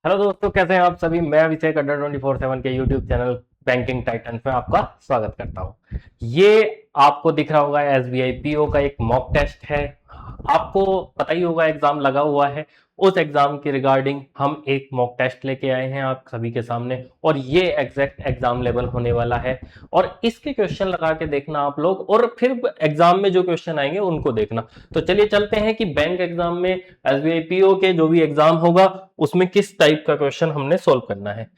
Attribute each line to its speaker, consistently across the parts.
Speaker 1: Hello दोस्तों, कैसे हैं आप सभी। मैं अभिषेक अड्डा 24/7 के यूट्यूब चैनल बैंकिंग टाइटन में आपका स्वागत करता हूं। ये आपको दिख रहा होगा एसबीआई पीओ का एक मॉक टेस्ट है। आपको पता ही होगा एग्जाम लगा हुआ है। उस एग्जाम के रिगार्डिंग हम एक मॉक टेस्ट लेके आए हैं आप सभी के सामने, और ये एग्जैक्ट एग्जाम लेवल होने वाला है। और इसके क्वेश्चन लगा के देखना आप लोग, और फिर एग्जाम में जो क्वेश्चन आएंगे उनको देखना। तो चलिए चलते हैं कि बैंक एग्जाम में एसबीआई पीओ के जो भी एग्जाम होगा उसमें किस टाइप का क्वेश्चन हमने सोल्व करना है।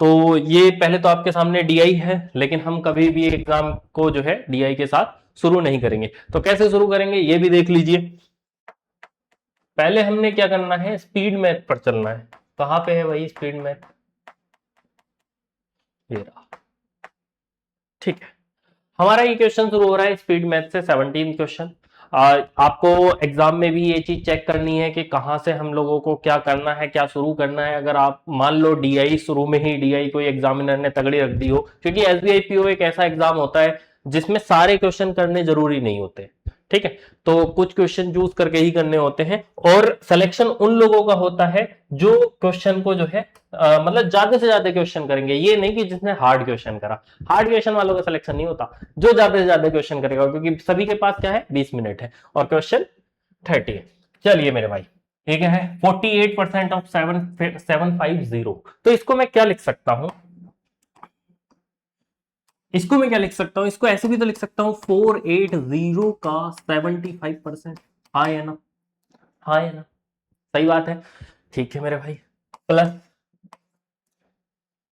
Speaker 1: तो ये पहले तो आपके सामने डीआई है, लेकिन हम कभी भी एग्जाम को जो है डीआई के साथ शुरू नहीं करेंगे। तो कैसे शुरू करेंगे ये भी देख लीजिए। पहले हमने क्या करना है, स्पीड मैथ पर चलना है। कहां पे है भाई स्पीड मैथ? ये रहा। ठीक है, हमारा ये क्वेश्चन शुरू हो रहा है स्पीड मैथ से। 17 क्वेश्चन। आपको एग्जाम में भी ये चीज चेक करनी है कि कहाँ से हम लोगों को क्या करना है, क्या शुरू करना है। अगर आप मान लो डीआई शुरू में ही डीआई कोई एग्जामिनर ने तगड़ी रख दी हो, क्योंकि एसबीआई पीओ एक ऐसा एग्जाम होता है जिसमें सारे क्वेश्चन करने जरूरी नहीं होते। ठीक है, तो कुछ क्वेश्चन चूज करके ही करने होते हैं, और सिलेक्शन उन लोगों का होता है जो क्वेश्चन को जो है मतलब ज्यादा से ज्यादा क्वेश्चन करेंगे। ये नहीं कि जिसने हार्ड क्वेश्चन करा, हार्ड क्वेश्चन वालों का सिलेक्शन नहीं होता। जो ज्यादा से ज्यादा क्वेश्चन करेगा, क्योंकि सभी के पास क्या है, 20 मिनट है और क्वेश्चन 30 है। चलिए मेरे भाई, ये क्या है, 48% ऑफ 750। तो इसको मैं क्या लिख सकता हूं, इसको मैं क्या लिख सकता हूं, इसको ऐसे भी तो लिख सकता हूं 480 का 75%। हाँ है ना, हाँ है ना, सही बात है। ठीक है मेरे भाई, प्लस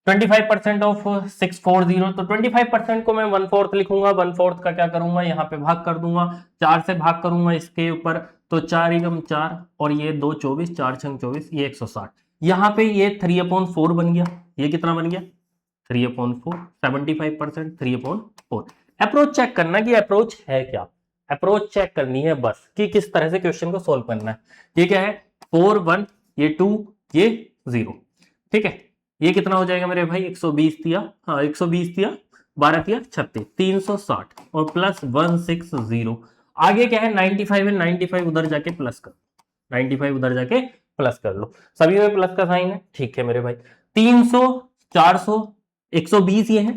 Speaker 1: 25% ऑफ 640। तो 25% को मैं 1/4 लिखूंगा। 1/4 का क्या करूंगा, यहाँ पे भाग कर दूंगा, 4 से भाग करूंगा इसके ऊपर। तो 4 एकम 4 और ये 2 24, 4 छंग 24, ये 160। यहाँ पे ये 3/4 बन गया। ये कितना बन गया, 3/4। 75% 3/4। अप्रोच चेक करना कि अप्रोच है क्या, अप्रोच चेक करनी है बस कि किस तरह से क्वेश्चन को सोल्व करना है। ये क्या है, 4 1, ये 2, ये 0। ठीक है, ये कितना हो जाएगा मेरे भाई, 120 दिया, हाँ 120 दिया, 12 दिया 36, 360 और प्लस 160। आगे क्या है, 95 है, 95 उधर जाके प्लस कर, 95 उधर जाके प्लस कर लो। सभी में प्लस का साइन है। ठीक है मेरे भाई, 300 400 120 ये है,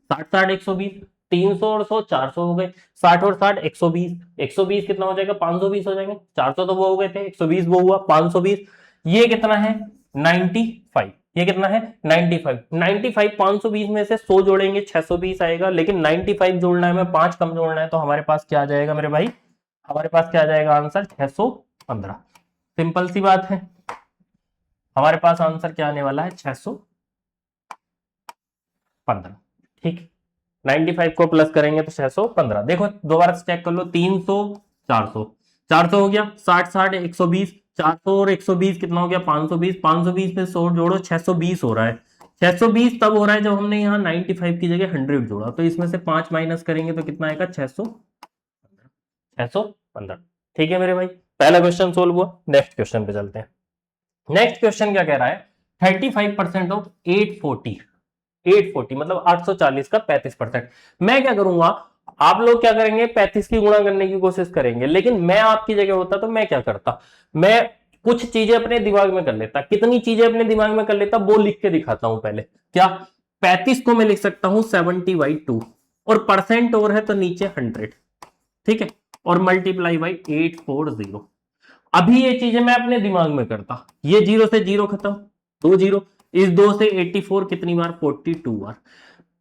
Speaker 1: 60 60 120, 300 और 100 400 हो गए, 60 और 60 120, 120 कितना हो जाएगा, 520 हो जाएंगे। 400 तो वो हो गए थे, 120 वो हुआ 520। ये कितना है, 95। ये कितना है, 95। 95 520 में से 100 जोड़ेंगे 620 आएगा, लेकिन 95 जोड़ना है, में 5 कम जोड़ना है, तो हमारे पास क्या आ जाएगा मेरे भाई, हमारे पास क्या आ जाएगा आंसर, 615। सिंपल सी बात है, हमारे पास आंसर क्या आने वाला है, 615। ठीक, 95 को प्लस करेंगे तो 615। देखो दोबारा से चेक कर लो, 300 400, 400 हो गया, 60 60 120, 400 और 120 कितना हो गया, 520, 520 में 100 जोड़ो, 620 हो रहा है। 620 तब हो रहा है जब हमने यहाँ 95 की जगह 100 जोड़ा, तो इसमें से 5 माइनस करेंगे तो कितना आएगा, 615। ठीक है मेरे भाई, पहला क्वेश्चन सोल्व हुआ। नेक्स्ट क्वेश्चन पे चलते हैं। नेक्स्ट क्वेश्चन क्या कह रहा है, 35% ऑफ 840। 840 मतलब 840 का 35%। मैं क्या करूंगा, आप लोग क्या करेंगे, 35 की गुणा करने की कोशिश करेंगे, लेकिन मैं आपकी जगह होता तो मैं क्या करता, मैं कुछ चीजें अपने दिमाग में कर लेता। कितनी चीजें अपने दिमाग में कर लेता वो लिख के दिखाता हूं पहले। क्या, 35 को मैं लिख सकता हूं 70/2, और परसेंट और है तो नीचे 100। ठीक है, और मल्टीप्लाई बाई 840। अभी ये चीजें मैं अपने दिमाग में करता, ये 0 से 0 खत्म, 2 0, इस 2 से 84 कितनी बार, 42 बार।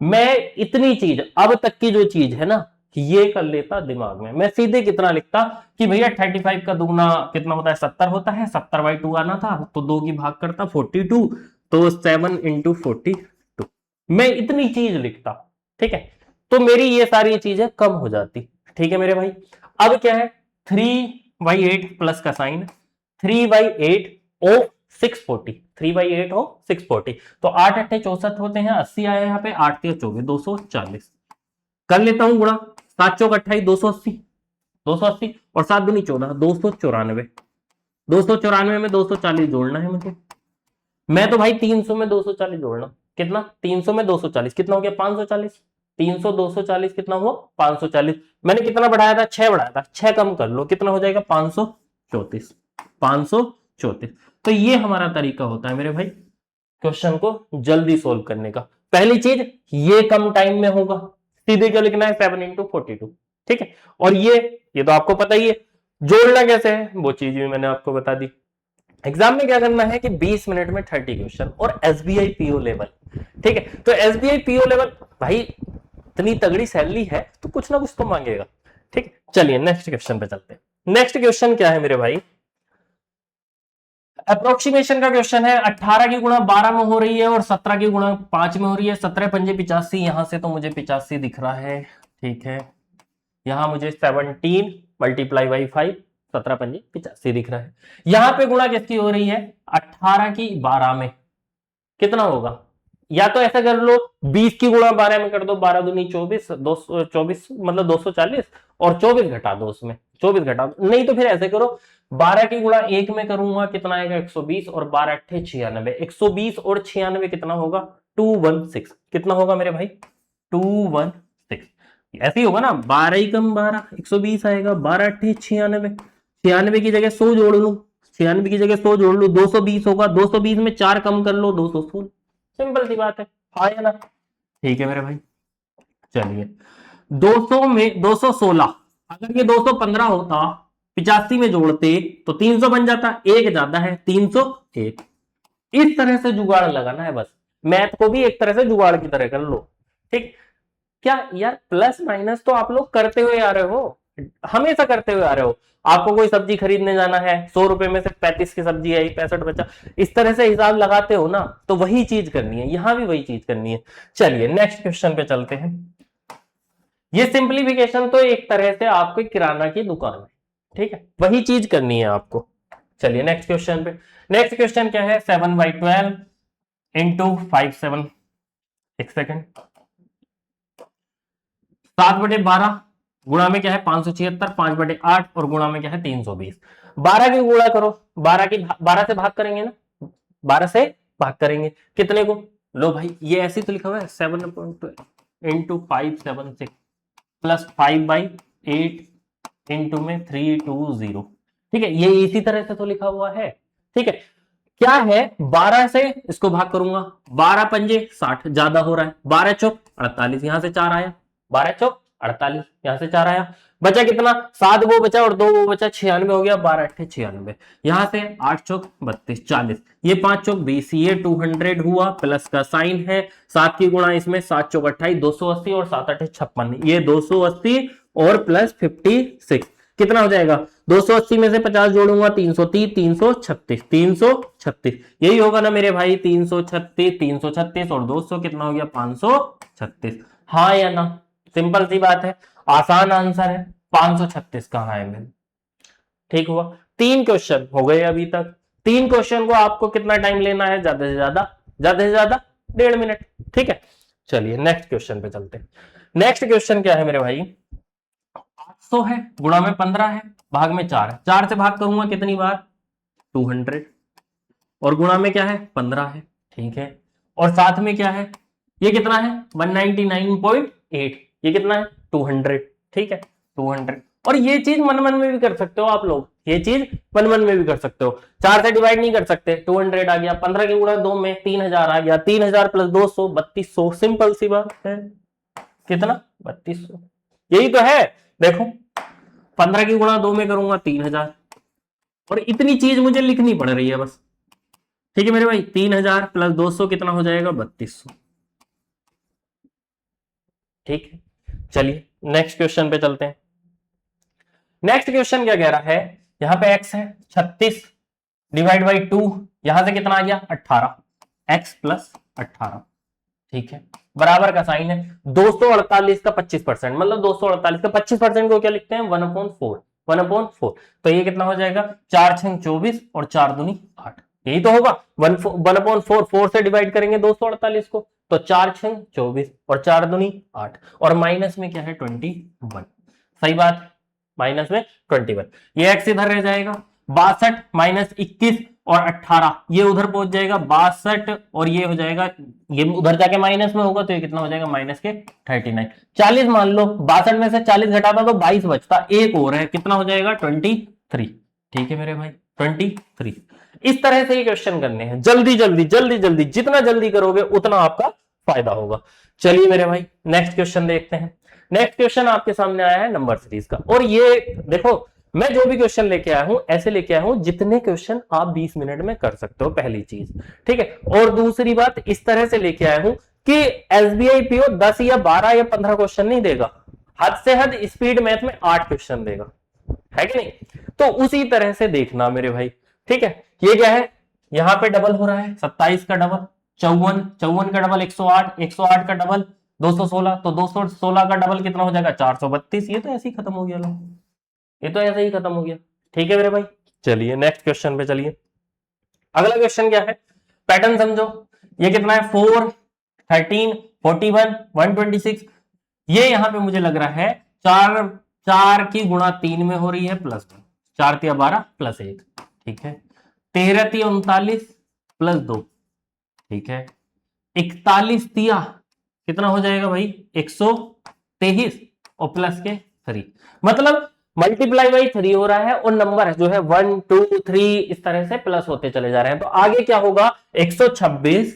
Speaker 1: मैं इतनी चीज अब तक की जो चीज है ना, ये कर लेता दिमाग में। मैं सीधे कितना लिखता कि भैया 35 का दुगना कितना होता है, 70 होता है, 70/2 आना था तो 2 की भाग करता 42, तो 7 इंटू 42। मैं इतनी चीज लिखता। ठीक है, तो मेरी ये सारी चीजें कम हो जाती। ठीक है मेरे भाई, अब क्या है, 3/8 प्लस का साइन, 3/8 ओ 640, 3/8 हो 640। तो 8 8 64 होते हैं, 80 आया यहाँ पे, 8 3 24, 240। कर लेता हूं गुणा, 7 चौक 28, 280, 280 और 7 दूनी 14, 294। 294 में 240 जोड़ना है मुझे। मैं तो भाई 300 में 240 जोड़ना, कितना, 300 में 240 कितना हो गया, 540। 300 240 कितना हुआ, 540। मैंने कितना बढ़ाया था, 6 बढ़ाया था, 6 कम कर लो, कितना हो जाएगा, 534। 534। तो ये हमारा तरीका होता है मेरे भाई, क्वेश्चन को जल्दी सोल्व करने का। पहली चीज, ये कम टाइम में होगा, सीधे क्या लिखना है 7 × 42, ठीक है। और ये तो आपको पता ही है, जोड़ना कैसे है वो चीज भी मैंने आपको बता दी। एग्जाम में क्या करना है कि 20 मिनट में 30 क्वेश्चन और एसबीआई पीओ लेवल, ठीक है। तो एसबीआई पीओ लेवल भाई इतनी तगड़ी सैलरी है तो कुछ ना कुछ तो मांगेगा, ठीक। चलिए नेक्स्ट क्वेश्चन पे चलते हैं। नेक्स्ट क्वेश्चन क्या है मेरे भाई, अप्रोक्सीमेशन का क्वेश्चन है। 18 की गुणा 12 में हो रही है और 17 की गुणा 5 में हो रही है। 17 पंजे 85, यहां से तो मुझे 85 दिख रहा है, ठीक है। यहां मुझे 17 मल्टीप्लाई बाई 5, 17 पंजे 85 दिख रहा है। यहां पे गुणा किसकी हो रही है, 18 की 12 में, कितना होगा। या तो ऐसा कर लो 20 की गुणा 12 में कर दो, 12 दूनी 24, 224 मतलब 240, और 24 घटा दो उसमें, 24 घटा दो। नहीं तो फिर ऐसे करो 12 की गुणा 1 में करूंगा, कितना आएगा 120, और 12 अट्ठे 96, 120 और 96 कितना होगा 216, कितना होगा मेरे भाई 216। ऐसे ही होगा ना, 12 ही कम 12 120 आएगा, 12 अट्ठे 96, 96 की जगह 100 जोड़ लू, 96 की जगह 100 जोड़ लू 220 होगा, 220 में 4 कम कर लो 216, सिंपल सी बात है, हाँ या ना। ठीक है मेरे भाई, चलिए 200 में 216, अगर ये 215 होता 85 में जोड़ते तो 300 बन जाता, एक ज्यादा है 301। इस तरह से जुगाड़ लगाना है बस, मैथ को भी एक तरह से जुगाड़ की तरह कर लो, ठीक। क्या यार प्लस माइनस तो आप लोग करते हुए आ रहे हो, हमेशा करते हुए आ रहे हो। आपको कोई सब्जी खरीदने जाना है, 100 रुपए में से 35 की सब्जी आई, 65 बचा, इस तरह से हिसाब लगाते हो ना, तो वही चीज करनी है, यहां भी वही चीज करनी है। चलिए नेक्स्ट क्वेश्चन पे चलते हैं। ये सिंप्लीफिकेशन तो एक तरह से आपको किराना की दुकान है, ठीक है, वही चीज करनी है आपको। चलिए नेक्स्ट क्वेश्चन पे। नेक्स्ट क्वेश्चन क्या है, 7/12 इंटू 5/7, एक सेकेंड, 7/12 गुणा में क्या है 576, 5/8 और गुणा में क्या है 320। 12 की गुणा करो, 12 से भाग करेंगे ना, 12 से भाग करेंगे कितने को, लो भाई ये ऐसे तो लिखा हुआ है 7 इंटू 576 प्लस 5/8 इंटू में 320, ठीक है, ये इसी तरह से तो लिखा हुआ है, ठीक है। क्या है 12 से इसको भाग करूंगा, 12 पंजे 60 ज्यादा हो रहा है, 12 चौक 48, यहां से 4 आया, 12 चौक 48, यहां से 4 आया, बचा कितना 7 वो बचा और 2 वो बचा, 96 हो गया, 12 अट्ठे 96, यहां से 8 चौक 32 40, ये 5 चौक 20, ये 200 हुआ, प्लस का साइन है, 7 की गुणा इसमें 7 चौक 28 280 और 7 अट्ठे 56, ये 280 और प्लस 56 कितना हो जाएगा, 280 में से 50 जोड़ूंगा 330, 336 336, यही होगा ना मेरे भाई 336 336 और 200 कितना हो गया 536, हाँ या ना। सिंपल सी बात है, आसान आंसर है, 536 कहां है मेरे, ठीक हुआ। 3 क्वेश्चन हो गए अभी तक। 3 क्वेश्चन को आपको कितना टाइम लेना है, ज्यादा से ज्यादा 1.5 मिनट, ठीक है। चलिए नेक्स्ट क्वेश्चन पे चलते हैं। नेक्स्ट क्वेश्चन क्या है मेरे भाई, 800 है, गुणा में 15 है, भाग में 4 है, 4 से भाग करूंगा कितनी बार 200, और गुणा में क्या है 15 है, ठीक है, और साथ में क्या है, ये कितना है 199.8, ये कितना है 200, ठीक है 200। और ये चीज मन मन में भी कर सकते हो आप लोग, ये चीज मन मन में भी कर सकते हो, 4 से डिवाइड नहीं कर सकते, 200 आ गया, 15 की गुणा 2 में 3000 आ गया, 3000 प्लस 200 3200, सिंपल सी बात है, कितना 3200, यही तो है। देखो 15 की गुणा 2 में करूंगा 3000, और इतनी चीज मुझे लिखनी पड़ रही है बस, ठीक है मेरे भाई, 3000 प्लस 200 कितना हो जाएगा 3200, ठीक है। चलिए नेक्स्ट क्वेश्चन पे चलते हैं। नेक्स्ट क्वेश्चन क्या कह रहा है, यहां पे x है 36 डिवाइड बाई 2, यहां से कितना आ गया 18, x प्लस 18, ठीक है, बराबर का साइन है, 248 का 25%, मतलब 248 का 25% को क्या लिखते हैं 1/4, 1/4, तो ये कितना हो जाएगा 4 6 24 और 4 दूनी 8, यही तो होगा 1/4, 4 से डिवाइड करेंगे 248 को, तो 4 6 24 और 4 दूनी 8, और माइनस में क्या है 21, सही बात, माइनस में 21, ये x इधर रह जाएगा, 62 माइनस 21 और 18 ये उधर पहुंच जाएगा 62, और ये हो जाएगा, ये उधर जाके माइनस में होगा तो ये कितना हो जाएगा माइनस के 39, 40 मान लो, 62 में से 40 घटाता तो 22 बचता, एक और है कितना हो जाएगा 23, ठीक है मेरे भाई, 23। इस तरह से ये क्वेश्चन करने हैं, जल्दी जल्दी जल्दी जल्दी, जितना जल्दी करोगे उतना आपका फायदा होगा। चलिए मेरे भाई नेक्स्ट क्वेश्चन देखते हैं। नेक्स्ट क्वेश्चन आपके सामने आया है नंबर सीरीज का, और ये देखो मैं जो भी क्वेश्चन लेके आया हूं ऐसे लेके आया हूं जितने क्वेश्चन आप 20 मिनट में कर सकते हो, पहली चीज, ठीक है। और दूसरी बात, इस तरह से लेके आया हूं कि एसबीआई पीओ 10 या 12 या 15 क्वेश्चन नहीं देगा, हद से हद स्पीड मैथ में 8 क्वेश्चन देगा, है कि नहीं। तो उसी तरह से देखना मेरे भाई, ठीक है। ये क्या है, यहां पे डबल हो रहा है, 27 का डबल 54, 54 का डबल 108, 108 का डबल 216, तो 216 का डबल कितना हो जाएगा 432। ये तो ऐसे ही खत्म हो गया लो, ये तो ऐसे ही खत्म हो गया, ठीक है मेरे भाई। चलिए नेक्स्ट क्वेश्चन पे चलिए। अगला क्वेश्चन क्या है, पैटर्न समझो। ये कितना है 4, 13, 41, 126। ये यहां पे मुझे लग रहा है 4 की गुणा 3 में हो रही है प्लस 4 तिया 12 प्लस 1, ठीक है। 13 तिया 39 प्लस 2, ठीक है। 41 तिया कितना हो जाएगा भाई 123 और प्लस के 3, मतलब मल्टीप्लाई बाई 3 हो रहा है और नंबर जो है 1 2 3 इस तरह से प्लस होते चले जा रहे हैं। तो आगे क्या होगा 126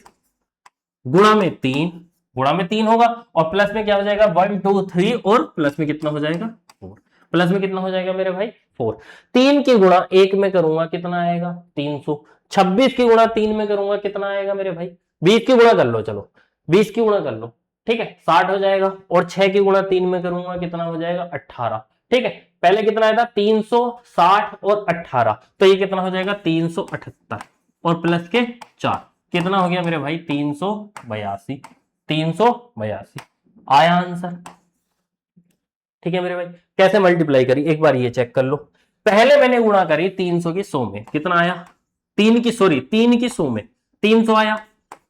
Speaker 1: गुणा में 3, गुणा में 3 होगा और प्लस में क्या हो जाएगा 1 2 3 और प्लस में कितना हो जाएगा 4, प्लस में कितना हो जाएगा मेरे भाई 4। 3 की गुणा 1 में करूंगा कितना आएगा 300, 26 की गुणा 3 में करूंगा कितना आएगा मेरे भाई 20 की गुणा कर लो, चलो 20 की गुणा कर लो, ठीक है 60 हो जाएगा। और 6 की गुणा 3 में करूंगा कितना हो जाएगा 18, ठीक है। पहले कितना आया था 360 और 18, तो ये कितना हो जाएगा 378 और प्लस के 4 कितना हो गया मेरे भाई 382, 382 आया आंसर, ठीक है मेरे भाई। कैसे मल्टीप्लाई करी एक बार ये चेक कर लो। पहले मैंने गुणा करी 300 की 100 में, कितना आया 3 की 100 में 300 आया।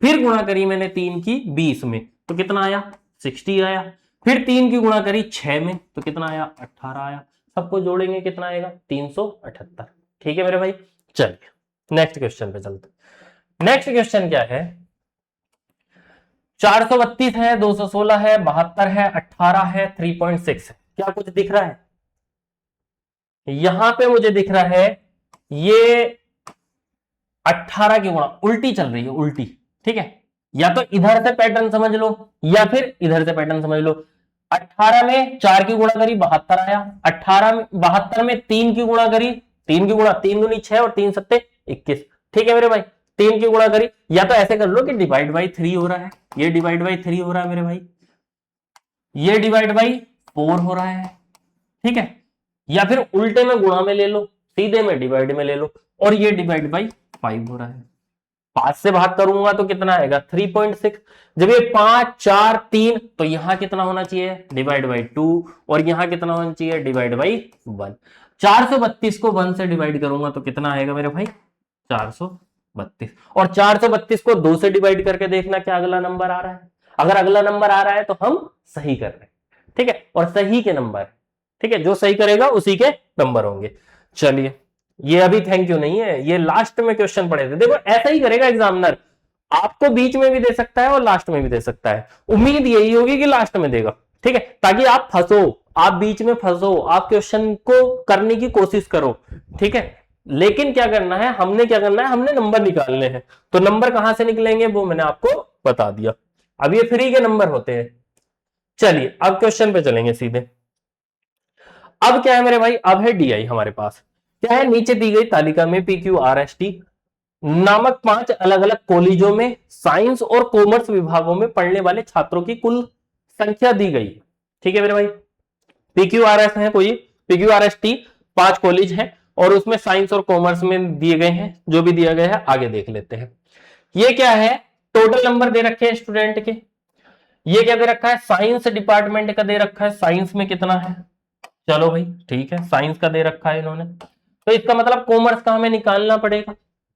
Speaker 1: फिर गुणा करी मैंने 3 की 20 में, तो कितना आया 60 आया। फिर 3 की गुणा करी 6 में, तो कितना आया 18 आया। सबको जोड़ेंगे कितना आएगा 378, ठीक है मेरे भाई। चलिए नेक्स्ट क्वेश्चन पे चलते। नेक्स्ट क्वेश्चन क्या है, 432 है, 216 है, 72 है, 18 है, 3.6 है। क्या कुछ दिख रहा है, यहां पे मुझे दिख रहा है ये 18 की गुणा उल्टी चल रही है, उल्टी, ठीक है। या तो इधर से पैटर्न समझ लो या फिर इधर से पैटर्न समझ लो। 18 में 4 की गुणा करी 72 आया, 18 में 72 में 3 की गुणा करी, 3 की गुणा 3 दूनी 6 और 3 सत्ते 21, ठीक है मेरे भाई। 3 की गुणा करी, या तो ऐसे कर लो कि डिवाइड बाई 3 हो रहा है, ये डिवाइड बाई 3 हो रहा है मेरे भाई, ये डिवाइड बाई 4 हो रहा है, ठीक है। या फिर उल्टे में गुणा में ले लो, सीधे में डिवाइड में ले लो, और ये डिवाइड बाई 5 हो रहा है। 5 से भाग करूंगा तो कितना आएगा 3.6। जब ये 5 4 3, तो यहां कितना होना चाहिए डिवाइड बाई 2 और यहां कितना होना चाहिए डिवाइड बाई 1। 432 को 1 से डिवाइड करूंगा तो कितना आएगा मेरे भाई 432, और 432 को 2 से डिवाइड करके देखना क्या अगला नंबर आ रहा है। अगर अगला नंबर आ रहा है तो हम सही कर रहे हैं, ठीक है। और सही के नंबर, ठीक है, जो सही करेगा उसी के नंबर होंगे। चलिए ये अभी थैंक यू नहीं है, ये लास्ट में क्वेश्चन पड़े थे। देखो ऐसा ही करेगा एग्जामिनर, आपको बीच में भी दे सकता है और लास्ट में भी दे सकता है। उम्मीद यही होगी कि लास्ट में देगा, ठीक है, ताकि आप फंसो, आप बीच में फंसो, आप क्वेश्चन को करने की कोशिश करो, ठीक है। लेकिन क्या करना है, हमने क्या करना है, हमने नंबर निकालने हैं। तो नंबर कहां से निकलेंगे वो मैंने आपको बता दिया। अब ये फ्री के नंबर होते हैं। चलिए अब क्वेश्चन पे चलेंगे सीधे। अब क्या है मेरे भाई, अब है डीआई हमारे पास। क्या है, नीचे दी गई तालिका में PQRST नामक 5 अलग अलग कॉलेजों में साइंस और कॉमर्स विभागों में पढ़ने वाले छात्रों की कुल संख्या दी गई, ठीक है मेरे भाई। PQRS है कोई, PQRST 5 कॉलेज है और उसमें साइंस और कॉमर्स में दिए गए हैं, जो भी दिया गया है आगे देख लेते हैं। ये क्या है, टोटल नंबर दे रखे हैं स्टूडेंट के। ये क्या दे रखा है, साइंस डिपार्टमेंट का दे रखा है, साइंस में कितना है, चलो भाई ठीक है, साइंस का दे रखा है इन्होंने। तो इसका मतलब कॉमर्स का हमें निकालना पड़ेगा,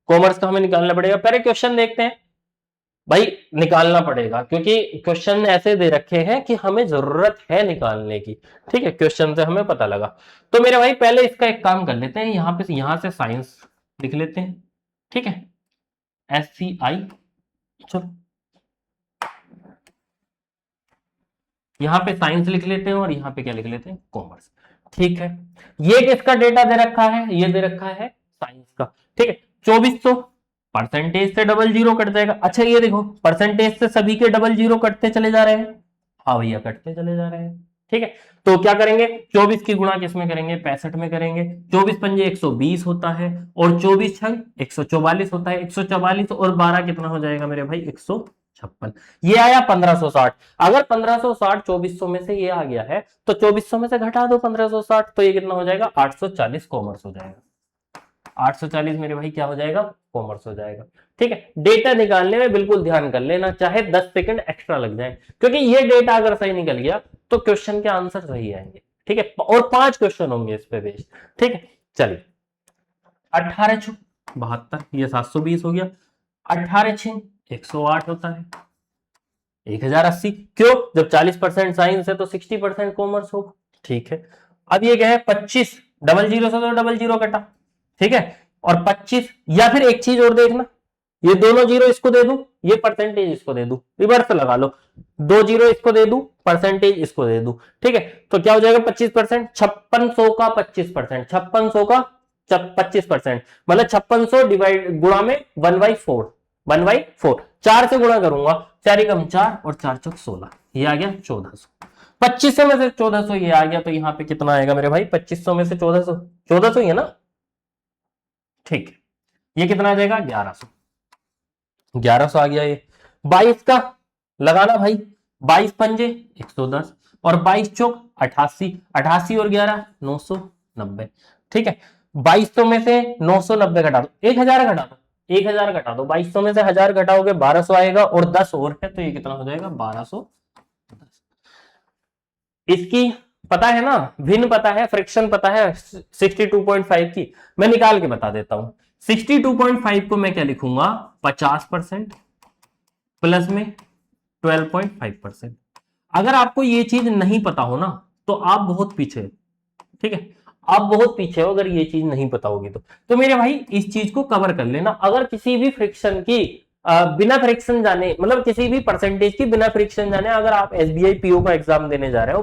Speaker 1: कॉमर्स का हमें निकालना पड़ेगा। पहले क्वेश्चन देखते हैं भाई, निकालना पड़ेगा क्योंकि क्वेश्चन ऐसे दे रखे हैं कि हमें जरूरत है निकालने की, ठीक है, क्वेश्चन से हमें पता लगा। तो मेरे भाई पहले इसका एक काम कर लेते हैं, यहां से साइंस लिख लेते हैं, ठीक है, SCI। चलो यहां पे साइंस लिख लेते हैं और यहां पे क्या लिख लेते हैं कॉमर्स, ठीक है। ये किसका डेटा दे रखा है, ये दे रखा है साइंस का, ठीक है। 2400 परसेंटेज से डबल जीरो कट जाएगा। अच्छा ये देखो परसेंटेज से सभी के डबल जीरो कटते चले जा रहे हैं, हाँ भैया कटते चले जा रहे हैं, ठीक है। तो क्या करेंगे, 24 की गुणा किस में करेंगे, 65 में करेंगे। 24 पंजे 120 होता है और 24 छंग 144 होता है। 144 और 12 कितना हो जाएगा मेरे भाई, 156। ये आया 1560। अगर 1560 2400 में से ये आ गया है तो 2400 में से घटा दो 1560, तो ये कितना हो जाएगा, 840 कॉमर्स हो जाएगा। 840 मेरे भाई क्या हो जाएगा, कॉमर्स हो जाएगा, ठीक है। डेटा निकालने में बिल्कुल ध्यान कर लेना, चाहे 10 सेकंड एक्स्ट्रा लग जाए, क्योंकि ये डेटा अगर सही निकल गया तो क्वेश्चन के आंसर सही आएंगे, ठीक है। और 5 क्वेश्चन होंगे इस पे बेस्ड, ठीक है। चलिए 18 छुक 72, ये 720 हो गया। 18 छिंग 108 होता है, 1080। क्यों, जब 40% साइंस है तो 60% कॉमर्स होगा, ठीक है। अब ये क्या है, 25 डबल जीरो से तो डबल जीरो कटा, ठीक है। और 25 या फिर एक चीज और देखना, ये दोनों जीरो इसको दे दूं, ये परसेंटेज इसको दे दूं, रिवर्स लगा लो, 2 जीरो इसको दे दूं, परसेंटेज इसको दे दूं, ठीक है। तो क्या हो जाएगा 25%, 5600 का 25%, 5600 का 25%, मतलब 5600 डिवाइड गुणा में 1/4, 1/4, 4 से गुणा करूंगा, 4 एकम 4 और 4 चौक 16, ये आ गया 1400। 2500 में से 1400 ये आ गया, तो यहां पे कितना आएगा मेरे भाई, 2500 में से 1400, 1400 ही है ना, ठीक है। ये कितना आ जाएगा, 1100, 1100 आ गया ये। 22 का लगाना भाई, 22 पंजे 110 और 22 चौक 88, 88 और 11 990, ठीक है। 2200 में से 990 घटा दो, 1000 घटा दो, 1000 घटा दो, 2200 में से 1000 घटाओगे 1200 आएगा और 10 और है तो ये कितना हो जाएगा, 1210। इसकी पता है ना, भिन्न पता है, फ्रिक्शन पता है 62.5 की, मैं निकाल के बता देता हूं। 62.5 को मैं क्या लिखूंगा, 50% प्लस में 12.5%। अगर आपको ये चीज नहीं पता हो ना तो आप बहुत पीछे, ठीक है, आप बहुत पीछे हो अगर ये चीज नहीं पता होगी तो मेरे भाई इस चीज को कवर कर लेना। अगर किसी भी फ्रिक्शन की बिना फ्रिक्शन जाने, मतलब किसी भी परसेंटेज की बिना फ्रिक्शन जाने अगर आप एसबीआई पीओ का एग्जाम देने जा रहे हो,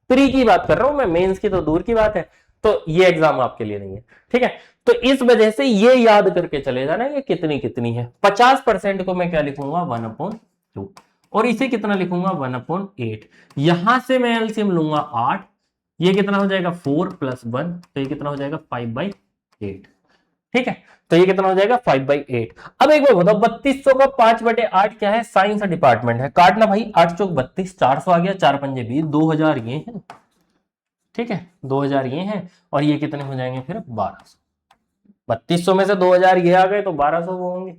Speaker 1: प्री की बात कर रहा हूं मैं, मेंस की तो दूर की बात है, तो ये एग्जाम आपके लिए नहीं है, ठीक है। तो इस वजह से ये याद करके चले जाना ये कितनी कितनी है। 50% को मैं क्या लिखूंगा, 1/2 और इसे कितना लिखूंगा, 1/8। यहां से मैं एलसीएम लूंगा 8, ये कितना हो जाएगा 4 + 1, तो ये कितना हो जाएगा 5/8, ठीक है। तो ये कितना हो जाएगा 5/8। अब एक बार बताओ 3200 का 5/8 क्या है, साइंस डिपार्टमेंट है, काटना भाई, 8 चौक 32, 400 आ गया, 4 पंजे 20, 2000 ये है, ठीक है, 2000 ये है और ये कितने हो जाएंगे फिर 1200। 3200 में से 2000 ये आ गए तो 1200 वो होंगे,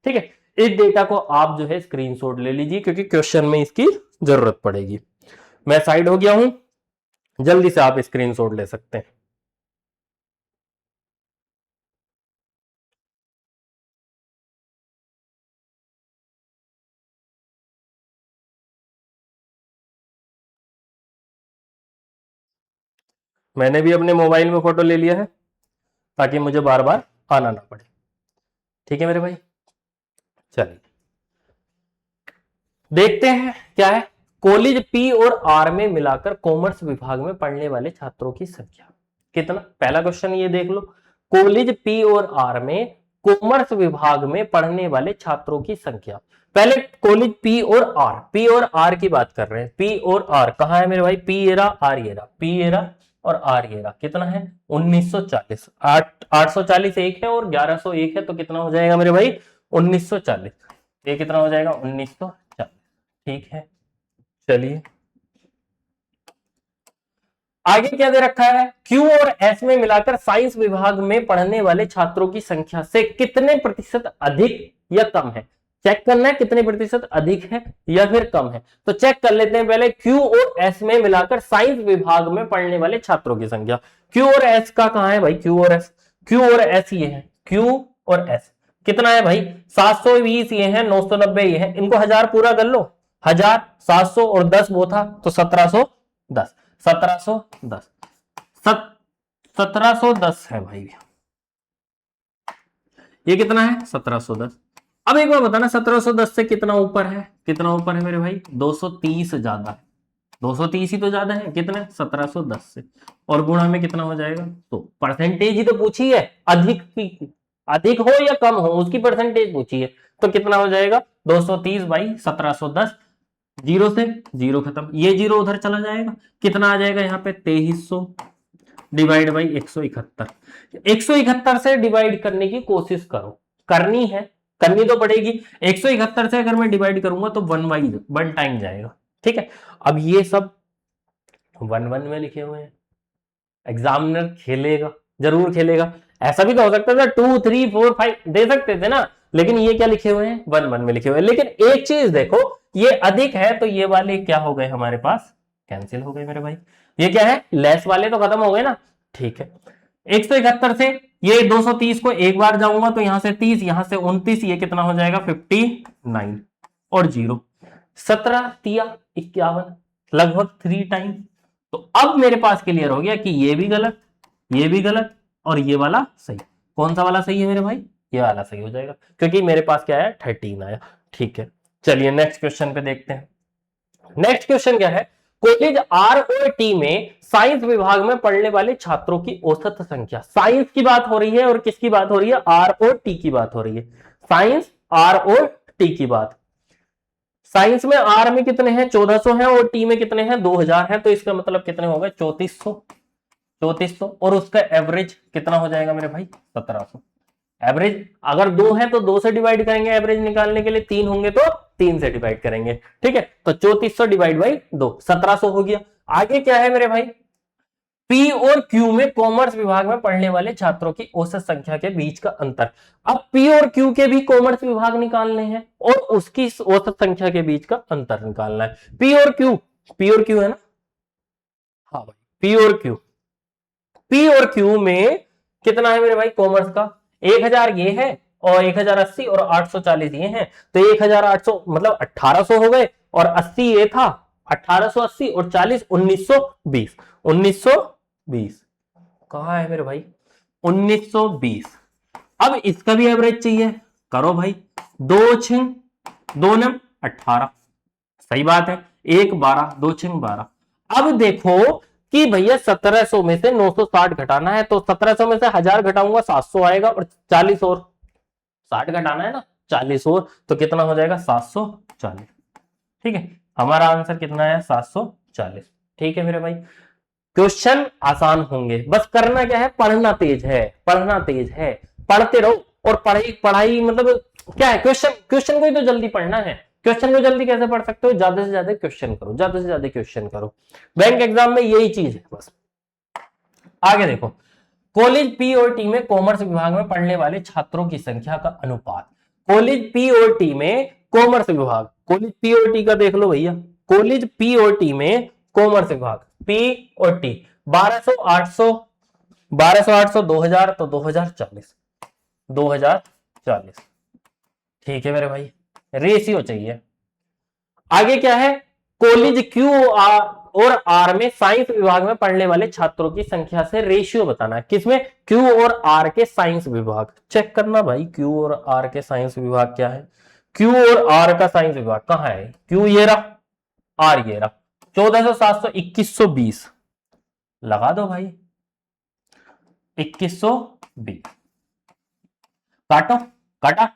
Speaker 1: ठीक है। इस डेटा को आप जो है स्क्रीनशॉट ले लीजिए क्योंकि क्वेश्चन में इसकी जरूरत पड़ेगी। मैं साइड हो गया हूं, जल्दी से आप स्क्रीनशॉट ले सकते हैं। मैंने भी अपने मोबाइल में फोटो ले लिया है ताकि मुझे बार बार आना ना पड़े, ठीक है मेरे भाई। चलिए देखते हैं क्या है, कॉलेज पी और आर में मिलाकर कॉमर्स विभाग में पढ़ने वाले छात्रों की संख्या कितना। पहला क्वेश्चन ये देख लो, कॉलेज पी और आर में कॉमर्स विभाग में पढ़ने वाले छात्रों की संख्या। पहले कॉलेज पी और आर की बात कर रहे हैं। पी और आर कहां है मेरे भाई, P era R era, P era और आर एरा कितना है 1940, 840 एक है और 1101 है, तो कितना हो जाएगा मेरे भाई 1940। ये कितना हो जाएगा 1940, ठीक है। चलिए आगे क्या दे रखा है, क्यू और एस में मिलाकर साइंस विभाग में पढ़ने वाले छात्रों की संख्या से कितने प्रतिशत अधिक या कम है। चेक करना है कितने प्रतिशत अधिक है या फिर कम है, तो चेक कर लेते हैं पहले क्यू और एस में मिलाकर साइंस विभाग में पढ़ने वाले छात्रों की संख्या। क्यू और एस का कहां है भाई, क्यू और एस, क्यू और एस ये है, क्यू और एस कितना है भाई 720 ये है, 990 ये है, इनको 1000 पूरा कर लो, 1000 700 और 10 वो था तो 1710, 1710, 1710 है भाई, ये कितना है 1710। अब एक बार बताना 1710 से कितना ऊपर है, कितना ऊपर है मेरे भाई 230 ज्यादा है, 230 ही तो ज्यादा है, कितने 1710 से, और गुणा में कितना हो जाएगा, तो परसेंटेज ही तो पूछी है, अधिक की, अधिक हो या कम हो उसकी परसेंटेज पूछी है, तो कितना हो जाएगा 230 बाई 1710, जीरो से जीरो खत्म, ये जीरो उधर चला जाएगा, कितना आ जाएगा यहाँ पे 2300 डिवाइड बाई 171, 171 से डिवाइड करने की कोशिश करो, करनी है, करनी तो पड़ेगी, 171 से अगर मैं डिवाइड करूंगा तो वन टाइम जाएगा, ठीक है। अब ये सब वन वन में लिखे हुए हैं, एग्जामिनर खेलेगा, जरूर खेलेगा, ऐसा भी तो हो सकता था 2 3 4 5 दे सकते थे ना, लेकिन ये क्या लिखे हुए हैं, वन वन में लिखे हुए हैं। लेकिन एक चीज देखो, ये अधिक है तो ये वाले क्या हो गए हमारे पास, कैंसिल हो गए मेरे भाई, ये क्या है, लेस वाले तो खत्म हो गए ना, ठीक है। 171 से ये 230 को एक बार जाऊंगा तो यहां से 30, यहां से 29, ये कितना हो जाएगा 59 और जीरो, 17 तिया 51, लगभग 3 टाइम। तो अब मेरे पास क्लियर हो गया कि ये भी गलत, ये भी गलत, और ये वाला सही। कौन सा वाला सही है मेरे भाई, ये वाला सही हो जाएगा, क्योंकि मेरे पास क्या है 13 आया, ठीक है। चलिए नेक्स्ट क्वेश्चन पे देखते हैं। नेक्स्ट क्वेश्चन क्या है, कॉलेज आर और टी में साइंस विभाग में पढ़ने वाले छात्रों की औसत संख्या, साइंस की बात हो रही है और किसकी बात हो रही है, आर और टी की बात हो रही है, साइंस आर और टी की बात। साइंस में आर में कितने हैं 1400 हैं और टी में कितने हैं 2000 हैं, तो इसका मतलब कितने हो गए 3400, और उसका एवरेज कितना हो जाएगा मेरे भाई 1700। एवरेज अगर 2 है तो 2 से डिवाइड करेंगे, एवरेज निकालने के लिए 3 होंगे तो 3 से डिवाइड करेंगे, ठीक है। तो 3400 डिवाइड बाई 2 1700 हो गया। आगे क्या है मेरे भाई, पी और क्यू में कॉमर्स विभाग में पढ़ने वाले छात्रों की औसत संख्या के बीच का अंतर। अब पी और क्यू के भी कॉमर्स विभाग निकालने हैं और उसकी औसत संख्या के बीच का अंतर निकालना है। पी और क्यू है ना, हाँ भाई पी और क्यू में कितना है मेरे भाई कॉमर्स का, 1000 ये है और 1080 और 840 ये हैं, तो 1800 मतलब 1800 हो गए, और 80 ये था 1880 और 40 1920 कहा है मेरे भाई 1920। अब इसका भी एवरेज चाहिए, करो भाई, 2 6 2 9 18, सही बात है, 1 12 2 6 12। अब देखो कि भैया 1700 में से 960 घटाना है, तो 1700 में से 1000 घटाऊंगा 700 आएगा, और 40 और 60 घटाना है ना 40 और, तो कितना हो जाएगा 740, ठीक है। हमारा आंसर कितना है 740, ठीक है मेरे भाई। क्वेश्चन आसान होंगे, बस करना क्या है, पढ़ना तेज है, पढ़ते रहो, और पढ़ाई मतलब क्या है, क्वेश्चन को ही तो जल्दी पढ़ना है। क्वेश्चन को जल्दी कैसे पढ़ सकते हो, ज्यादा से ज्यादा क्वेश्चन करो, बैंक एग्जाम में यही चीज है बस। आगे देखो, कॉलेज पी और टी में कॉमर्स विभाग में पढ़ने वाले छात्रों की संख्या का अनुपात। कॉलेज पी और टी में कॉमर्स विभाग, कॉलेज पी और टी का देख लो भैया, कॉलेज पी और टी में कॉमर्स विभाग, पी और टी 1200 800 2000, तो 2040, ठीक है मेरे भाई, रेशियो चाहिए। आगे क्या है, कॉलेज क्यू और आर में साइंस विभाग में पढ़ने वाले छात्रों की संख्या से रेशियो बताना है, किसमें, क्यू और आर के साइंस विभाग। चेक करना भाई क्यू और आर के साइंस विभाग क्या है, क्यू और आर का साइंस विभाग कहां है, क्यू ये रहा, आर ये रहा, 1400 700 2120 लगा दो भाई, 2120 काटो, काटा,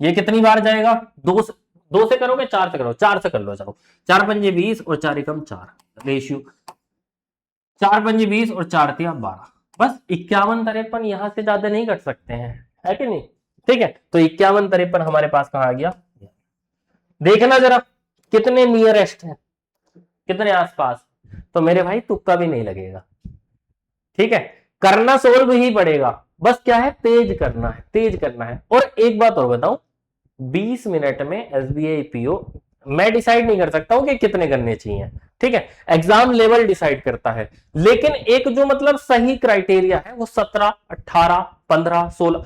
Speaker 1: ये कितनी बार जाएगा, 2 से करोगे 4 से करो, 4 से कर लो, चलो 4 पंजे 20 और 4 एकम 4, रेशियो 4 पंजे 20 और 4 तिया 12, बस 51 53 यहां से ज्यादा नहीं कर सकते हैं, है कि नहीं, ठीक है। तो 51 53 हमारे पास कहां आ गया, देखना जरा कितने नियरेस्ट है, कितने आसपास, तो मेरे भाई तुक्का भी नहीं लगेगा, ठीक है, करना सोल्व ही पड़ेगा, बस क्या है तेज करना है। और एक बात और बताऊं, 20 मिनट में एसबीआई पीओ मैं डिसाइड नहीं कर सकता हूं कि कितने करने चाहिए, ठीक है, एग्जाम लेवल डिसाइड करता है, लेकिन एक जो मतलब सही क्राइटेरिया है वो 17 18 15 16,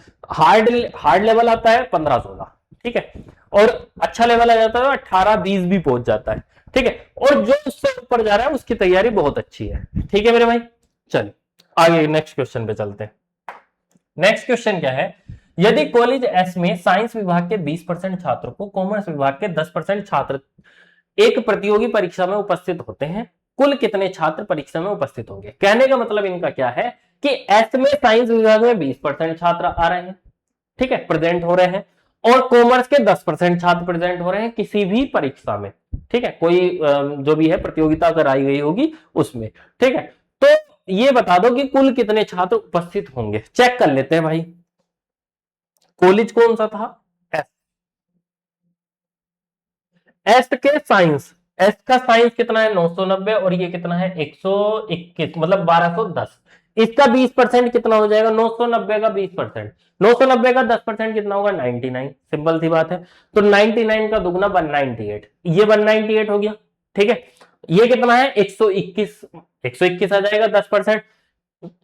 Speaker 1: हार्ड लेवल आता है 15 16, ठीक है, और अच्छा लेवल आ जाता है 18 20 भी पहुंच जाता है, ठीक है, और जो उससे ऊपर जा रहा है उसकी तैयारी बहुत अच्छी है, ठीक है मेरे भाई। चलिए आगे नेक्स्ट क्वेश्चन पे चलते हैं। नेक्स्ट क्वेश्चन क्या है, यदि कॉलेज एस में साइंस विभाग के 20% छात्रों को कॉमर्स विभाग के 10% छात्र एक प्रतियोगी परीक्षा में उपस्थित होते हैं, कुल कितने छात्र परीक्षा में उपस्थित होंगे। कहने का मतलब इनका क्या है कि एस में साइंस विभाग में 20% छात्र आ रहे हैं, ठीक है, प्रेजेंट हो रहे हैं, और कॉमर्स के 10% छात्र प्रेजेंट हो रहे हैं किसी भी परीक्षा में, ठीक है, कोई जो भी है प्रतियोगिता कराई गई होगी उसमें, ठीक है। तो ये बता दो कि कुल कितने छात्र उपस्थित होंगे। चेक कर लेते हैं भाई, कॉलेज कौन सा था, एस। एस के साइंस, एस का साइंस कितना है 990, और ये कितना है 121, मतलब 1210। इसका 20% कितना हो जाएगा, 990 का 20%, 990 का 10% कितना होगा 99, सिंपल सी बात है। तो 99 का दुगना 198, ये 198 हो गया, ठीक है। ये कितना है 121, 121 आ जाएगा 10%,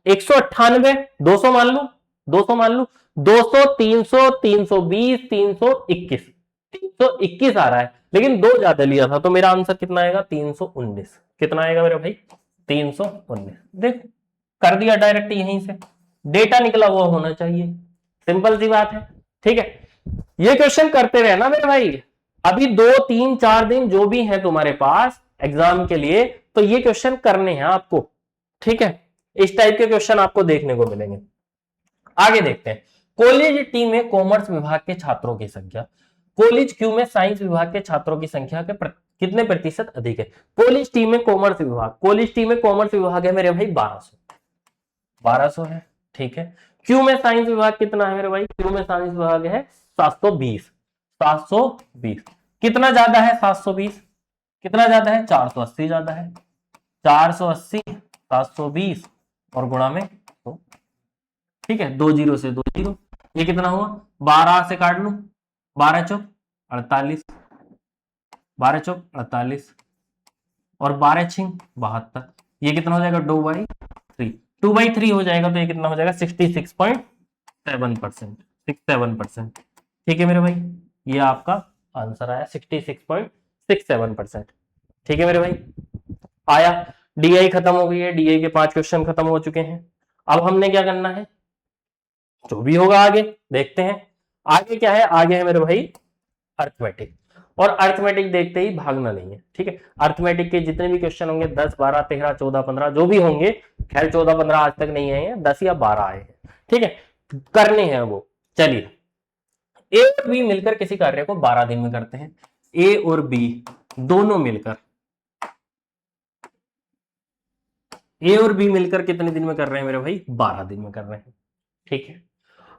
Speaker 1: 198, 200 मान लो, 200 मान लो, 200, 300, 320, 321, 321 आ रहा है, लेकिन दो ज्यादा लिया था, तो मेरा आंसर कितना आएगा 319। कितना आएगा मेरे भाई 319। देख कर दिया डायरेक्ट यहीं से, डेटा निकला हुआ होना चाहिए, सिंपल सी बात है, ठीक है। ये क्वेश्चन करते रहना मेरे भाई, अभी 2 3 4 दिन जो भी है तुम्हारे पास एग्जाम के लिए, तो ये क्वेश्चन करने हैं आपको, ठीक है। इस टाइप के क्वेश्चन आपको देखने को मिलेंगे। आगे देखते हैं, कॉलेज टी में कॉमर्स विभाग के छात्रों की संख्या, कॉलेज क्यू में साइंस विभाग के छात्रों की संख्या के कितने प्रतिशत अधिक है। कॉलेज टी में कॉमर्स विभाग, कॉलेज टी में कॉमर्स विभाग है मेरे भाई 1200 है, ठीक है। क्यू में साइंस विभाग कितना है मेरे भाई, क्यू में साइंस विभाग है 720, 720 कितना ज्यादा है 720, कितना ज्यादा है 480 ज्यादा है, 480 720 और गुणा में 2, ठीक है, 2 जीरो से 2 जीरो, ये कितना हुआ 12 से काट लू, 12 चौक 48, 12 चौक 48 और 12 छिंग 72, ये कितना हो जाएगा 2/3, 2/3 हो जाएगा, तो ये कितना हो जाएगा 66.7%, 67%, ठीक है मेरे भाई, ये आपका आंसर आया 66.67%, ठीक है मेरे भाई। आया, डीआई खत्म हो गई है, डीआई के 5 क्वेश्चन खत्म हो चुके हैं। अब हमने क्या करना है, जो भी होगा आगे देखते हैं। आगे क्या है, आगे है मेरे भाई अर्थमेटिक, और अर्थमेटिक देखते ही भागना नहीं है, ठीक है। अर्थमेटिक के जितने भी क्वेश्चन होंगे 10 12 13 14 15 जो भी होंगे, खैर 14 15 आज तक नहीं आए हैं, 10 या 12 आए हैं, ठीक है, करने हैं वो। चलिए, ए और बी मिलकर किसी कार्य को 12 दिन में करते हैं, ए और बी दोनों मिलकर, ए और बी मिलकर कितने दिन में कर रहे हैं मेरे भाई 12 दिन में कर रहे हैं, ठीक है।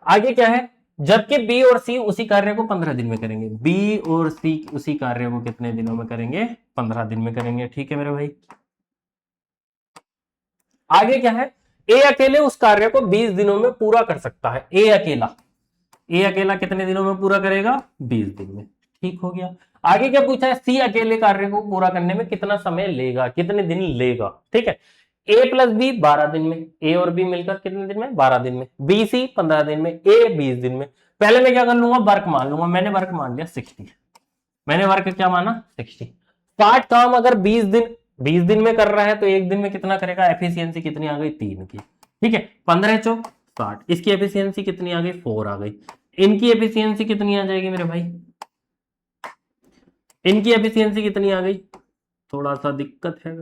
Speaker 1: आगे क्या है, जबकि बी और सी उसी कार्य को 15 दिन में करेंगे, बी और सी उसी कार्य को कितने दिनों में करेंगे 15 दिन में करेंगे, ठीक है मेरे भाई। आगे क्या है, ए अकेले उस कार्य को 20 दिनों में पूरा कर सकता है, ए अकेला कितने दिनों में पूरा करेगा 20 दिन में, ठीक हो गया। आगे क्या पूछा है, सी अकेले कार्य को पूरा करने में कितना समय लेगा, कितने दिन लेगा, ठीक है। ए प्लस बी 12 दिन में, ए और बी मिलकर कितने दिन में 12 दिन में, बी सी 15 दिन में, ए 20 दिन में। पहले मैं क्या कर लूंगा, वर्क मान लूंगा, मैंने वर्क मान लिया 60, मैंने वर्क क्या माना 60। 60 काम अगर 20 दिन में कर रहा है तो एक दिन में कितना करेगा, एफिशिएंसी कितनी आ गई 3 की, ठीक है, 15 चौक 60, इसकी एफिशिएंसी कितनी आ गई 4 आ गई, इनकी एफिशिएंसी कितनी आ जाएगी मेरे भाई, इनकी एफिशिएंसी कितनी आ गई, थोड़ा सा दिक्कत है,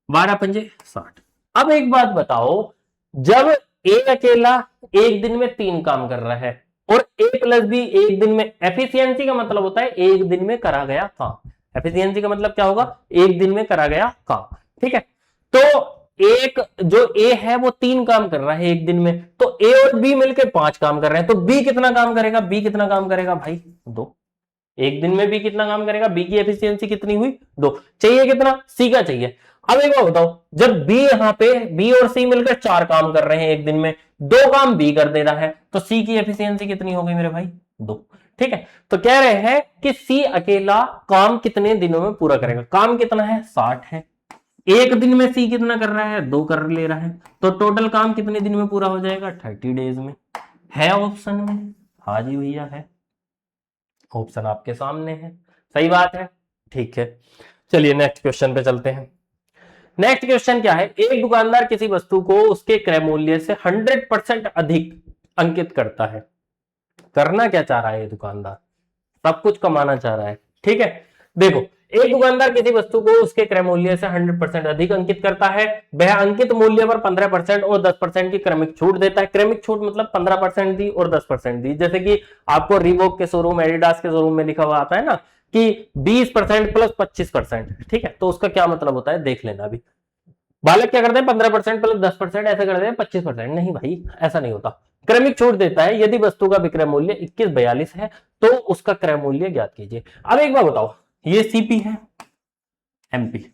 Speaker 1: 12 पंजे 60। अब एक बात बताओ, जब ए अकेला एक दिन में 3 काम कर रहा है और ए प्लस बी एक दिन में, एफिशिएंसी का मतलब होता है एक दिन में करा गया काम, एफिशिएंसी का मतलब क्या होगा, एक दिन में करा गया काम, ठीक है। तो एक जो ए है वो 3 काम कर रहा है एक दिन में, तो ए और बी मिलकर 5 काम कर रहे हैं, तो बी कितना काम करेगा, बी कितना काम करेगा भाई 2, एक दिन में बी कितना काम करेगा, बी की एफिशिएंसी कितनी हुई 2, चाहिए कितना, सी का चाहिए। अब एक बात बताओ, जब बी यहां पे बी और सी मिलकर 4 काम कर रहे हैं एक दिन में, 2 काम बी कर दे रहा है, तो सी की एफिशिएंसी कितनी हो गई मेरे भाई 2, ठीक है। तो कह रहे हैं कि सी अकेला काम कितने दिनों में पूरा करेगा, काम कितना है 60 है, एक दिन में सी कितना कर रहा है 2 कर ले रहा है, तो टोटल काम कितने दिन में पूरा हो जाएगा 30 डेज में। है ऑप्शन में, हाँ जी भैया है, ऑप्शन आपके सामने है, सही बात है, ठीक है। चलिए नेक्स्ट क्वेश्चन पे चलते हैं। नेक्स्ट क्वेश्चन क्या है, एक दुकानदार किसी वस्तु को उसके क्रय मूल्य से 100% अधिक अंकित करता है। करना क्या चाह रहा है ये दुकानदार, सब कुछ कमाना चाह रहा है, ठीक है। देखो एक दुकानदार किसी वस्तु को उसके क्रय मूल्य से 100% अधिक अंकित करता है, वह अंकित मूल्य पर 15% और 10% की क्रमिक छूट देता है। क्रमिक छूट मतलब 15% दी और 10% दी, जैसे कि आपको रीबॉक के शोरूम, एडिडास के शोरूम में लिखा हुआ आता है ना कि 20% प्लस 25%, ठीक है, तो उसका क्या मतलब होता है देख लेना। अभी बालक क्या करते हैं, 15% प्लस 10% ऐसे करते हैं 25%, नहीं भाई ऐसा नहीं होता। क्रमिक छूट देता है, यदि वस्तु का विक्रय मूल्य 2142 है तो उसका क्रय मूल्य ज्ञात कीजिए। अब एक बार बताओ, ये सीपी है, एमपी,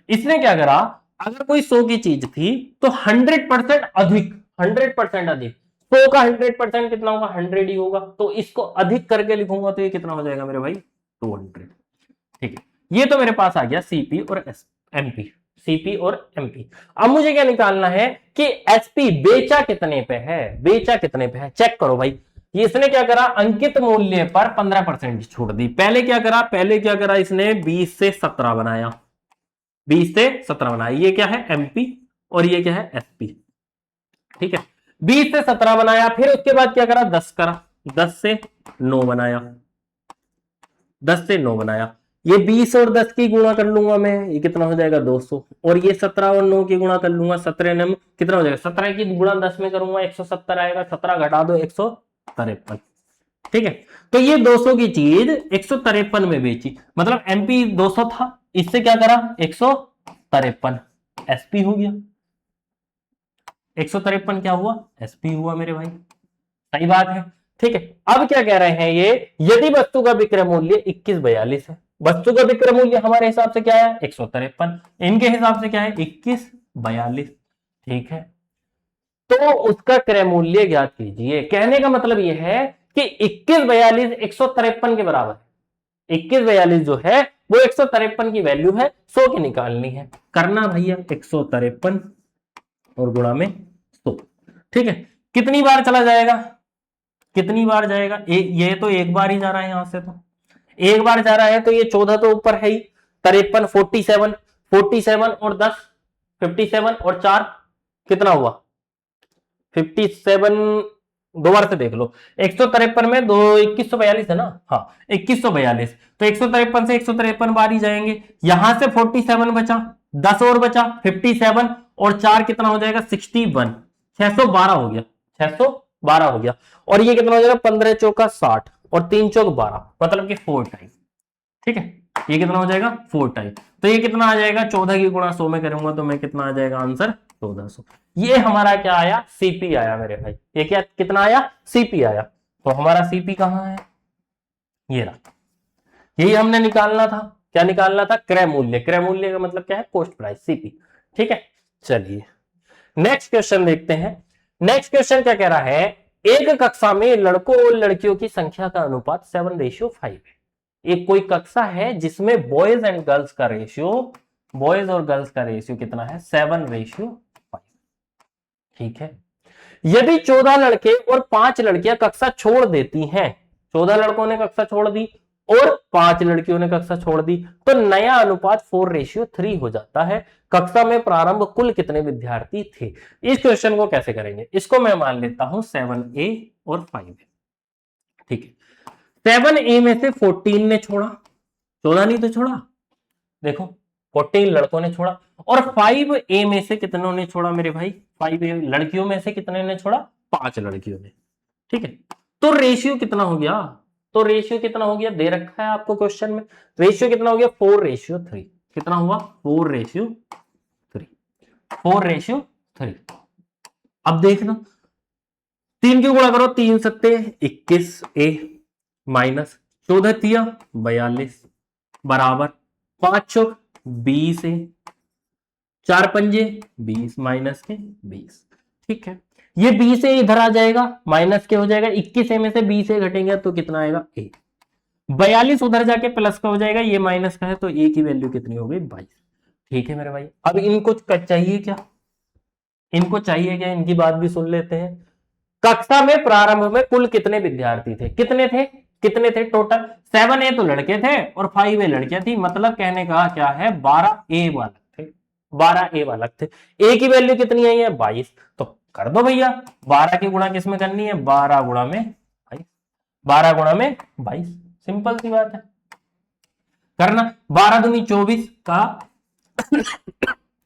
Speaker 1: इसने क्या करा, अगर कोई 100 की चीज थी तो 100% अधिक, 100% अधिक, 100 का 100% कितना होगा, 100 ही होगा, तो इसको अधिक करके लिखूंगा तो ये कितना हो जाएगा मेरे भाई, 200। ठीक है, ये तो मेरे पास आ गया सीपी और एमपी, सीपी और एमपी। अब मुझे क्या निकालना है कि एसपी बेचा कितने पे है, बेचा कितने पे है, चेक करो भाई। ये इसने क्या करा, अंकित मूल्य पर 15% छूट दी। पहले क्या करा, पहले क्या करा, इसने 20 से 17 बनाया, 20 से 17 बनाया, ये क्या है एमपी और ये क्या है एसपी, ठीक है, 20 से 17 बनाया, फिर उसके बाद क्या करा, 10 करा, 10 से 9 बनाया, 10 से 9 बनाया, ये 20 और 10 की गुणा कर लूंगा मैं, ये कितना हो जाएगा 200, और ये 17 और 9 की गुणा कर लूंगा, 17 9 कितना हो जाएगा, 17 की गुणा 10 में करूंगा 170 आएगा, 17 घटा दो 153, ठीक है। तो ये 200 की चीज 153 में बेची, मतलब एमपी 200 था, इससे क्या करा 153, एसपी हो गया, 153 क्या हुआ, एसपी हुआ मेरे भाई, सही बात है, ठीक है। अब क्या कह रहे हैं ये, यदि वस्तु का विक्रय मूल्य 2142 है, वस्तु का विक्रय मूल्य हमारे हिसाब से क्या है 153, इनके हिसाब से क्या है 2142, ठीक है, तो उसका क्रय मूल्य ज्ञात कीजिए। कहने का मतलब यह है कि 2142 153 के बराबर है, 2142 जो है वो 153 की वैल्यू है, 100 की निकालनी है, करना भैया 153 और गुणा में 100, ठीक है। कितनी बार चला जाएगा, कितनी बार जाएगा, ये तो एक बार ही जा रहा है, यहां से तो एक बार जा रहा है, तो ये 14 तो ऊपर है ही, 53 47, 47 और 10 57 और 4 कितना हुआ 57, दो बार से देख लो, 153 में दो 2142 है ना, हाँ 2142, तो 153 से 153 बार ही जाएंगे, यहां से 47 बचा, 10 और बचा 57 और 4 कितना हो जाएगा 61, 612 हो गया, 612 हो गया, और ये कितना हो जाएगा 15 चौका 60 और 3 चौक 12, मतलब कि 4 टाइम, ठीक है, ये कितना हो जाएगा 4 टाइम, तो ये कितना आ जाएगा 14 की गुणा 100 में करूंगा तो मैं कितना आ जाएगा आंसर 1400, ये हमारा क्या आया सीपी आया मेरे भाई, ये क्या कितना आया सीपी आया, तो हमारा सीपी कहां है, ये रहा, यही हमने निकालना था, क्या निकालना था क्रय मूल्य, क्रय मूल्य का मतलब क्या है कॉस्ट प्राइस सीपी, ठीक है। चलिए नेक्स्ट क्वेश्चन देखते हैं। नेक्स्ट क्वेश्चन क्या कह रहा है, एक कक्षा में लड़कों और लड़कियों की संख्या का अनुपात 7:5 है, एक कोई कक्षा है जिसमें बॉयज एंड गर्ल्स का रेशियो, बॉयज और गर्ल्स का रेशियो कितना है 7:5, ठीक है। यदि 14 लड़के और 5 लड़कियां कक्षा छोड़ देती हैं, 14 लड़कों ने कक्षा छोड़ दी और 5 लड़कियों ने कक्षा छोड़ दी, तो नया अनुपात 4:3 हो जाता है। कक्षा में प्रारंभ कुल कितने विद्यार्थी थे। इस क्वेश्चन को कैसे करेंगे, इसको मैं मान लेता हूं 7A और 5A, ठीक है। 7A में से 14 ने छोड़ा, 14 नहीं तो छोड़ा, देखो 14 लड़कों ने छोड़ा, और 5A में से कितनों ने छोड़ा मेरे भाई, 5A लड़कियों में से कितने ने छोड़ा, 5 लड़कियों ने, ठीक है। तो रेशियो कितना हो गया, तो रेशियो कितना हो गया दे रखा है आपको क्वेश्चन में, रेशियो कितना हो गया 4:3, कितना हुआ 4:3, 4:3। अब देखना 3 की गुणा करो, 3 सत्ते 21A माइनस 14 तिया 42 बराबर 5 चौक 20A, 4 पंजे 20 माइनस के 20, ठीक है। ये 20A इधर आ जाएगा, माइनस के हो जाएगा, 21A में से 20A घटेंगे तो कितना आएगा A, 42 उधर जाके प्लस का हो जाएगा, ये माइनस का है तो A की वैल्यू कितनी हो गई 22, ठीक है मेरे भाई। अब इनको चाहिए क्या, इनको चाहिए क्या, इनकी बात भी सुन लेते हैं। कक्षा में प्रारंभ में कुल कितने विद्यार्थी थे, कितने थे, कितने थे टोटल, 7A तो लड़के थे और 5A लड़कियां थी, मतलब कहने का क्या है 12A बालक थे, 12A बालक थे। A की वैल्यू कितनी आई है 22, तो कर दो भैया 12 की गुणा किसमें करनी है 12 गुणा में 22, 12 गुणा में 22, सिंपल सी बात है। करना। 12 दूनी 24 का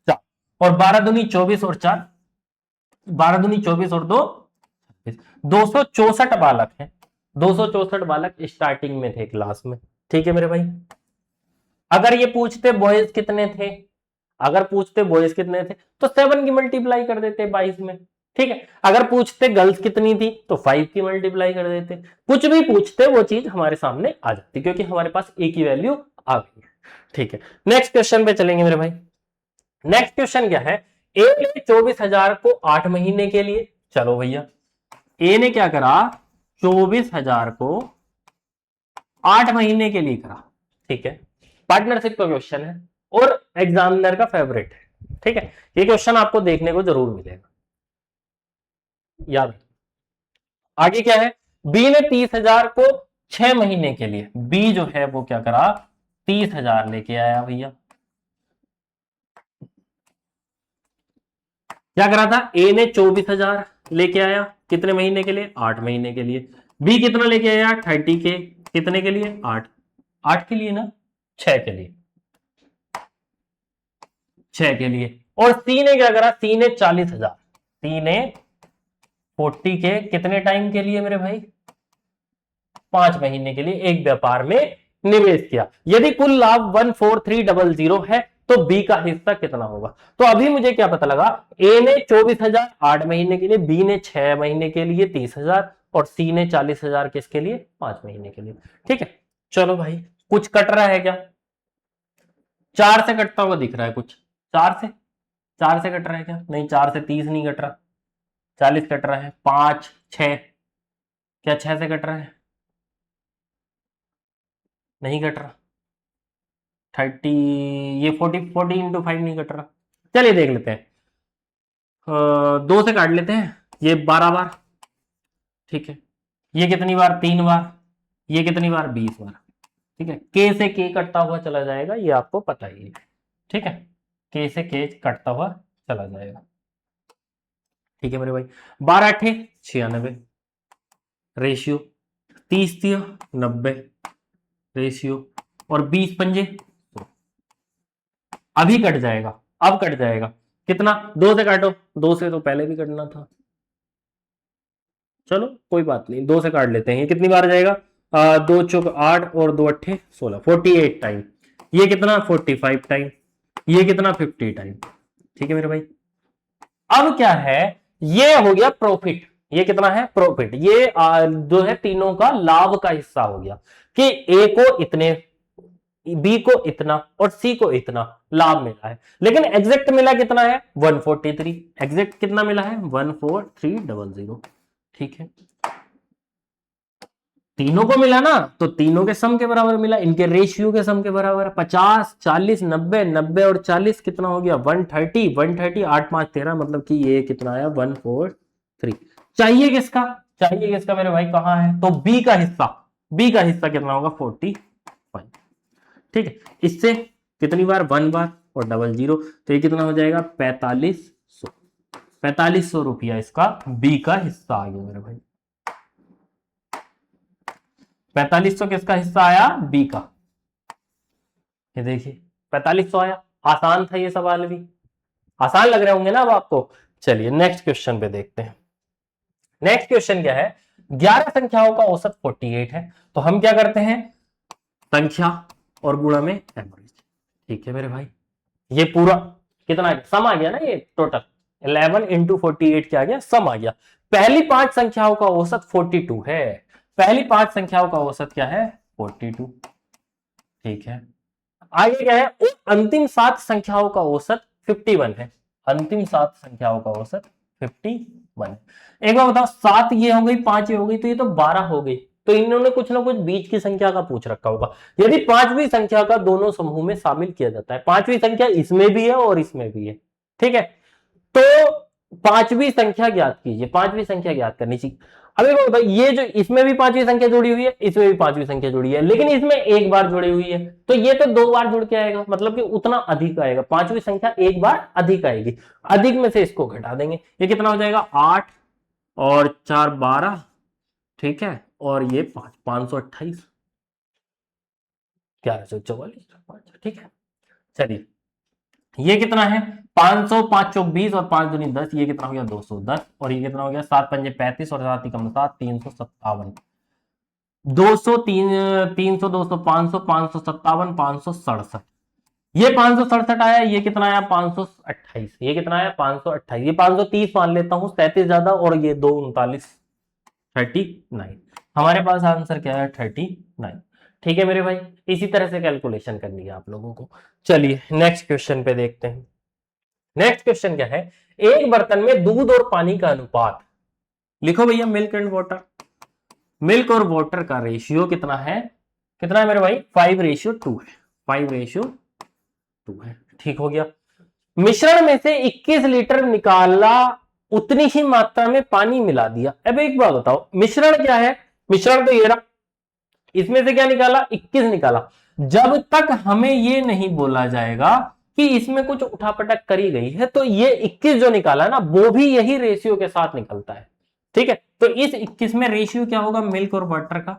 Speaker 1: 4 और 12 दूनी 24 और 4, 12 दूनी 24 और 2 264 बालक हैं। 264 बालक स्टार्टिंग में थे क्लास में। ठीक है मेरे भाई। अगर ये पूछते बॉयज कितने थे, अगर पूछते बॉयज कितने थे तो 7 की मल्टीप्लाई कर देते 22 में। ठीक है। अगर पूछते गर्ल्स कितनी थी तो 5 की मल्टीप्लाई कर देते। कुछ भी पूछते वो चीज हमारे सामने आ जाती क्योंकि हमारे पास ए की वैल्यू आ गई है। ठीक है। नेक्स्ट क्वेश्चन पे चलेंगे मेरे भाई। नेक्स्ट क्वेश्चन क्या है, ए ने 24,000 को 8 महीने के लिए, चलो भैया ए ने क्या करा, 24,000 को 8 महीने के लिए करा। ठीक है। पार्टनरशिप का क्वेश्चन है और एग्जामिनर का फेवरेट है। ठीक है। ये क्वेश्चन आपको देखने को जरूर मिलेगा, याद। आगे क्या है, बी ने 30,000 को 6 महीने के लिए, बी जो है वो क्या करा, 30,000 लेके आया भैया। क्या करा था, ए ने 24,000 लेके आया कितने महीने के लिए, 8 महीने के लिए। बी कितना लेके आया, 30 के, कितने के लिए, 8, 8 के लिए ना, 6 के लिए, 6 के लिए। और सी ने क्या करा, सी ने 40,000, सी ने 40 के कितने टाइम के लिए मेरे भाई, 5 महीने के लिए एक व्यापार में निवेश किया। यदि कुल लाभ 14300 है तो बी का हिस्सा कितना होगा। तो अभी मुझे क्या पता लगा, ए ने 24,000 8 महीने के लिए, बी ने 6 महीने के लिए 30,000 और सी ने 40,000 किसके लिए, 5 महीने के लिए। ठीक है। चलो भाई, कुछ कट रहा है क्या, 4 से कटता हुआ दिख रहा है कुछ, 4 से कट रहा है क्या, नहीं 4 से 30 नहीं कट रहा, 40 कट रहा है, 5 6, क्या 6 से कट रहा है, नहीं कट रहा, 30, ये 40 इंटू 5 नहीं कट रहा। चलिए देख लेते हैं, 2 से काट लेते हैं, ये 12 बार। ठीक है। ये कितनी बार, 3 बार, ये कितनी बार, 20 बार। ठीक है। के से के कटता हुआ चला जाएगा, ये आपको पता ही है। ठीक है। के से के कटता हुआ चला जाएगा। ठीक है मेरे भाई। 12 8 96 रेशियो, 30 90 रेशियो, और 20 पंजे, अभी कट जाएगा, अब कट जाएगा कितना, 2 से काटो, 2 से तो पहले भी कटना था। चलो कोई बात नहीं, 2 से काट लेते हैं। ये कितनी बार जाएगा, 2 चौक 8 और 2 अट्ठे 16, 48 टाइम। ये कितना, 45 टाइम। ये कितना, 50 टाइम। ठीक है मेरे भाई। अब क्या है, ये हो गया प्रॉफिट, ये कितना है, प्रॉफिट। ये जो है तीनों का लाभ का हिस्सा हो गया कि ए को इतने, बी को इतना और सी को इतना लाभ मिला है। लेकिन एग्जैक्ट मिला कितना है, 143। एग्जैक्ट कितना मिला है, 14300। ठीक है। तीनों को मिला ना, तो तीनों के सम के बराबर मिला, इनके रेशियो के सम के बराबर। 50 40 90 90 और 40 कितना हो गया, 130 130, 8 5 13, मतलब कि ये कितना आया, 143। चाहिए किसका, चाहिए किसका मेरे भाई, कहां है, तो बी का हिस्सा। बी का हिस्सा कितना होगा, 45। ठीक है। इससे कितनी बार, 1 बार और 00, तो ये कितना हो जाएगा, 4500। 4500 रुपया इसका बी का हिस्सा आ गया मेरे भाई। 4500 किसका हिस्सा आया, बी का। ये देखिए 4500 आया। आसान था ये सवाल भी, आसान लग रहे होंगे ना अब आपको। चलिए नेक्स्ट क्वेश्चन पे देखते हैं। नेक्स्ट क्वेश्चन क्या है, 11 संख्याओं का औसत 48 है, तो हम क्या करते हैं, संख्या और गुणा में एवरेज। ठीक है मेरे भाई। ये पूरा कितना सम आ गया ना, ये टोटल 11 इंटू 48 क्या आ गया, सम आ गया। पहली 5 संख्याओं का औसत 42 है, पहली 5 संख्याओं का औसत क्या है, 42। ठीक है। आगे क्या है, अंतिम 7 संख्याओं का औसत 51 है, अंतिम 7 संख्याओं का औसत 51। एक बार बताओ, 7 ये हो गई, 5 ये हो गई, तो ये तो 12 हो गई। तो इन्होंने कुछ ना कुछ बीच की संख्या का पूछ रखा होगा। यदि पांचवी संख्या का दोनों समूह में शामिल किया जाता है, पांचवी संख्या इसमें भी है और इसमें भी है। ठीक है। तो पांचवी संख्या ज्ञात कीजिए, पांचवी संख्या ज्ञात करनी चाहिए। अभी भाई ये जो इसमें भी पांचवी संख्या जुड़ी हुई है, इसमें भी पांचवी संख्या जुड़ी है, लेकिन इसमें एक बार जुड़ी हुई है, तो ये तो 2 बार जुड़ के आएगा, मतलब कि उतना अधिक आएगा, पांचवी संख्या एक बार अधिक आएगी। अधिक में से इसको घटा देंगे, ये कितना हो जाएगा, 8 और 4 12। ठीक है। और ये 5 528। 1144, ठीक है। चलिए ये कितना है 500, 5 चौक 20 और 5 दूनी 10, ये कितना हो गया 210, और ये कितना हो गया 7 पंजे 35 और 7 कम 7 357, 200 300 200 500 557 567, ये 567 आया, ये कितना आया 528, ये कितना आया 528, ये 530 मान लेता हूं 37 ज्यादा और ये 239, 39। हमारे पास आंसर क्या है 39। ठीक है मेरे भाई, इसी तरह से कैलकुलेशन करनी है आप लोगों को। चलिए नेक्स्ट क्वेश्चन पे देखते हैं। नेक्स्ट क्वेश्चन क्या है, एक बर्तन में दूध और पानी का अनुपात लिखो भैया, मिल्क एंड वाटर। मिल्क और वाटर का रेशियो कितना है, कितना है मेरे भाई 5:2 है, 5:2 है। ठीक हो गया। मिश्रण में से 21 लीटर निकाला, उतनी ही मात्रा में पानी मिला दिया। अब एक बात बताओ, मिश्रण क्या है, मिश्रण तो ये रहा, इसमें से क्या निकाला 21 निकाला। जब तक हमें ये नहीं बोला जाएगा कि इसमें कुछ उठापटक करी गई है, तो ये 21 जो निकाला ना वो भी यही रेशियो के साथ निकलता है। ठीक है, तो इस 21 में रेशियो क्या होगा मिल्क और वाटर का,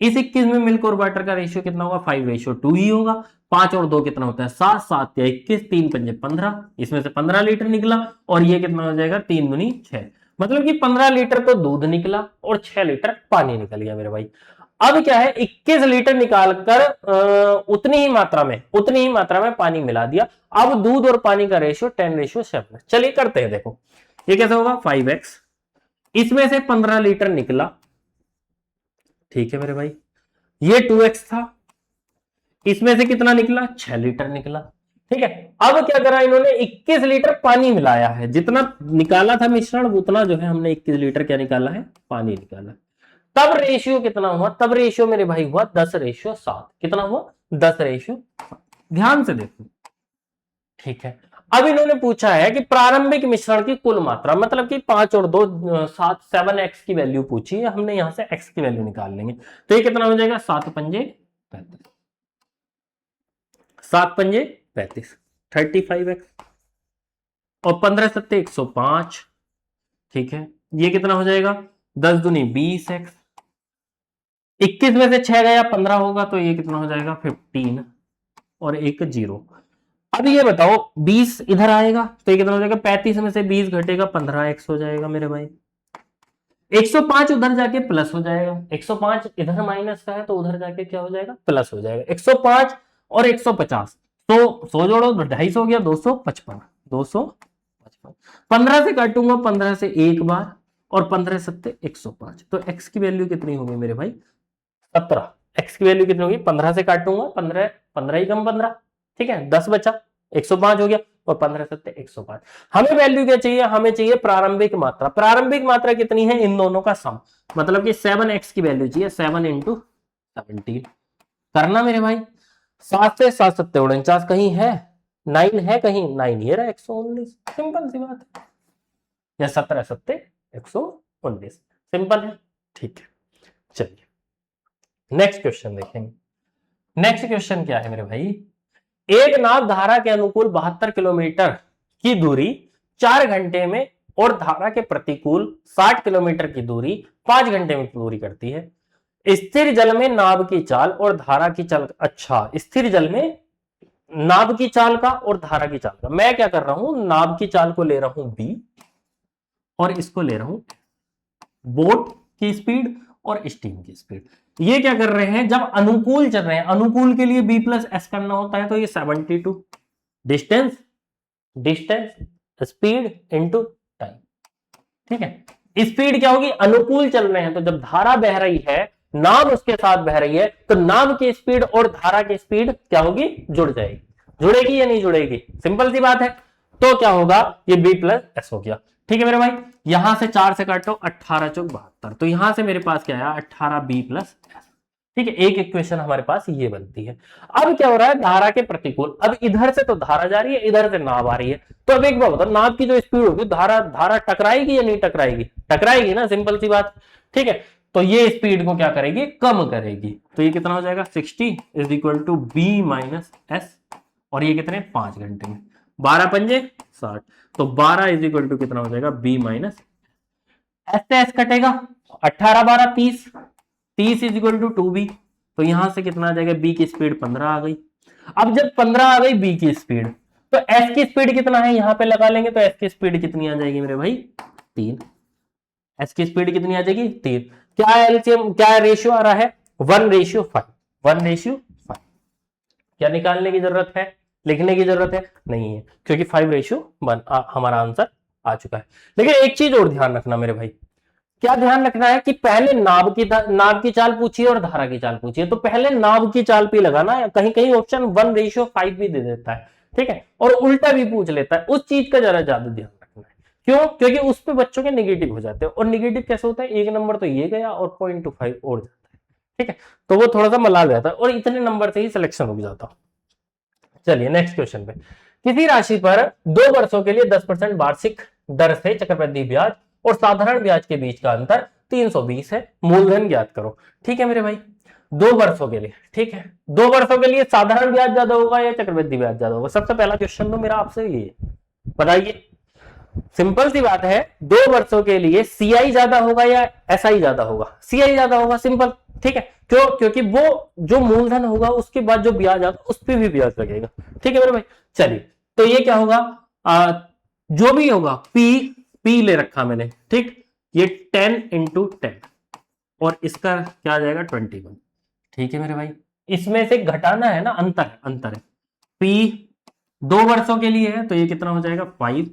Speaker 1: इस 21 में मिल्क और वाटर का रेशियो कितना होगा 5:2 ही होगा। 5 और 2 कितना होता है 7, 7 या 21, 3 पंजे 15, इसमें से 15 लीटर निकला, और ये कितना हो जाएगा 3 दूनी 6, मतलब कि 15 लीटर तो दूध निकला और 6 लीटर पानी निकल गया मेरे भाई। अब क्या है 21 लीटर निकालकर उतनी ही मात्रा में पानी मिला दिया। अब दूध और पानी का रेशियो 10:7। चलिए करते हैं, देखो ये कैसे होगा 5x, इसमें से 15 लीटर निकला, ठीक है मेरे भाई, ये 2x था, इसमें से कितना निकला 6 लीटर निकला। ठीक है, अब क्या करा इन्होंने 21 लीटर पानी मिलाया है, जितना निकाला था मिश्रण उतना जो है हमने 21 लीटर क्या निकाला है पानी निकाला। तब रेशियो कितना हुआ, तब रेशियो मेरे भाई हुआ 10:7। कितना हुआ 10:7। ध्यान से देखो, ठीक है। अब इन्होंने पूछा है कि प्रारंभिक मिश्रण की कुल मात्रा, मतलब कि 5 और 2 7, 7x की वैल्यू पूछी है, हमने यहां से x की वैल्यू निकाल लेंगे। तो ये कितना हो जाएगा 7 पंजे 35, 7 पंजे 35, 35x, और 15 सत्ते 105। ठीक है, ये कितना हो जाएगा 10 दूनी 20x, 21 में से 6 गया 15 होगा, तो ये कितना हो जाएगा 15 और एक 0। अब ये बताओ 20 इधर आएगा तो ये कितना हो जाएगा 35 में से 20 घटेगा 15x हो जाएगा मेरे भाई। 105 उधर जाके प्लस हो जाएगा, 105 इधर माइनस का है तो उधर जाके क्या हो जाएगा प्लस हो जाएगा। 105 और 150 तो 100 जोड़ो 250 हो गया 255, 255। 15 से काटूंगा 15 से एक बार, और 15 सत्ते 105, तो x की वैल्यू कितनी होगी मेरे भाई 17। x की वैल्यू कितनी होगी 15 से काटूंगा 15, 15 ही कम 15, ठीक है 10 बचा, 105 हो गया, और 15 सत्ते 105। हमें वैल्यू क्या चाहिए, हमें चाहिए प्रारंभिक मात्रा। प्रारंभिक मात्रा कितनी है इन दोनों का सम, मतलब कि 7x की वैल्यू चाहिए, 7 × 17 करना मेरे भाई। 7 से 7 सत्ते 49, कहीं है 9 है कहीं 9, ये रहा 119, सिंपल सी बात है, या 17 सत्ते 119, सिंपल है। ठीक है, चलिए नेक्स्ट क्वेश्चन देखेंगे। नेक्स्ट क्वेश्चन क्या है मेरे भाई, एक नाव धारा के अनुकूल 72 किलोमीटर की दूरी 4 घंटे में और धारा के प्रतिकूल 60 किलोमीटर की दूरी 5 घंटे में पूरी करती है। स्थिर जल में नाव की चाल और धारा की चाल, अच्छा स्थिर जल में नाव की चाल का और धारा की चाल का, मैं क्या कर रहा हूं नाव की चाल को ले रहा हूं b और इसको ले रहा हूं बोट की स्पीड और स्टीम की स्पीड। ये क्या कर रहे हैं जब अनुकूल चल रहे हैं, अनुकूल के लिए b+s करना होता है, तो ये 72 डिस्टेंस स्पीड इनटू टाइम। ठीक है, स्पीड क्या होगी अनुकूल चल रहे हैं तो जब धारा बह रही है नाव उसके साथ बह रही है तो नाव की स्पीड और धारा की स्पीड क्या होगी जुड़ जाएगी, जुड़ेगी या नहीं जुड़ेगी, सिंपल सी बात है। तो क्या होगा ये b+s हो गया। ठीक है मेरे भाई, यहां से 4 से काटो 18 चौक 72, तो यहां से मेरे पास क्या आया 18b+s। ठीक है, एक इक्वेशन हमारे पास ये बनती है। अब क्या हो रहा है धारा के प्रतिकूल, अब इधर से तो धारा जा रही है इधर से नाव आ रही है, तो अब एक बात बताओ नाव की जो स्पीड होगी धारा टकराएगी या नहीं टकराएगी, टकराएगी ना, सिंपल सी बात। ठीक है, तो ये स्पीड को क्या करेगी कम करेगी, तो ये कितना हो जाएगा 60 = b-s, और ये कितने 5 घंटे में 12 पंजे 60, तो 12 = कितना हो जाएगा b-s से s कटेगा, 18 12 30, 30 = 2b, तो यहां से कितना आ जाएगा, बी की स्पीड 15 आ गई। अब जब 15 आ गई बी की स्पीड, तो एस की स्पीड कितना है यहां पे लगा लेंगे, तो एस की स्पीड कितनी आ जाएगी मेरे भाई, 3। एस की स्पीड कितनी आ जाएगी, 3। क्या एलसीएम, क्या रेशियो आ रहा है, 1:5, 1:5। क्या निकालने की जरूरत है, लिखने की जरूरत है नहीं है, क्योंकि 5:1 हमारा आंसर आ चुका है। लेकिन एक चीज और ध्यान रखना मेरे भाई, क्या ध्यान रखना है कि पहले नाभ की चाल पूछिए और धारा की चाल पूछिए, तो पहले नाभ की चाल पे लगाना, कहीं कहीं ऑप्शन 1:5 भी दे देता है, ठीक है, और उल्टा भी पूछ लेता है, उस चीज का जरा ज्यादा ध्यान रखना है। क्यों, क्योंकि उस पे बच्चों के नेगेटिव हो जाते हैं, और नेगेटिव कैसे होता है, 1 नंबर तो ये गया और 0.25 और जाता है, ठीक है, तो वो थोड़ा सा मलाल जाता है, और इतने नंबर से ही सिलेक्शन हो जाता। चलिए नेक्स्ट क्वेश्चन पे, किसी राशि पर 2 वर्षों के लिए 10% वार्षिक दर से चक्रवृद्धि ब्याज और साधारण ब्याज के बीच का अंतर 320 है, मूलधन ज्ञात करो। ठीक है मेरे भाई, 2 वर्षों के लिए, ठीक है, 2 वर्षों के लिए साधारण ब्याज ज्यादा होगा या चक्रवृद्धि ब्याज ज्यादा होगा, सबसे पहला क्वेश्चन तो मेरा आपसे ये बताइए। सिंपल सी बात है, 2 वर्षों के लिए सीआई ज्यादा होगा या एसआई ज्यादा होगा, सीआई ज्यादा होगा, सिंपल, ठीक है, क्यों, क्योंकि वो जो मूलधन होगा उसके बाद जो ब्याज आएगा उस पर भी ब्याज लगेगा, ठीक है मेरे भाई। चलिए, तो ये क्या होगा, जो भी होगा पी ले रखा मैंने, ठीक, ये 10 × 10 और इसका क्या आ जाएगा 21, ठीक है मेरे भाई। इसमें से घटाना है ना, अंतर है, पी 2 वर्षों के लिए है तो ये कितना हो जाएगा 5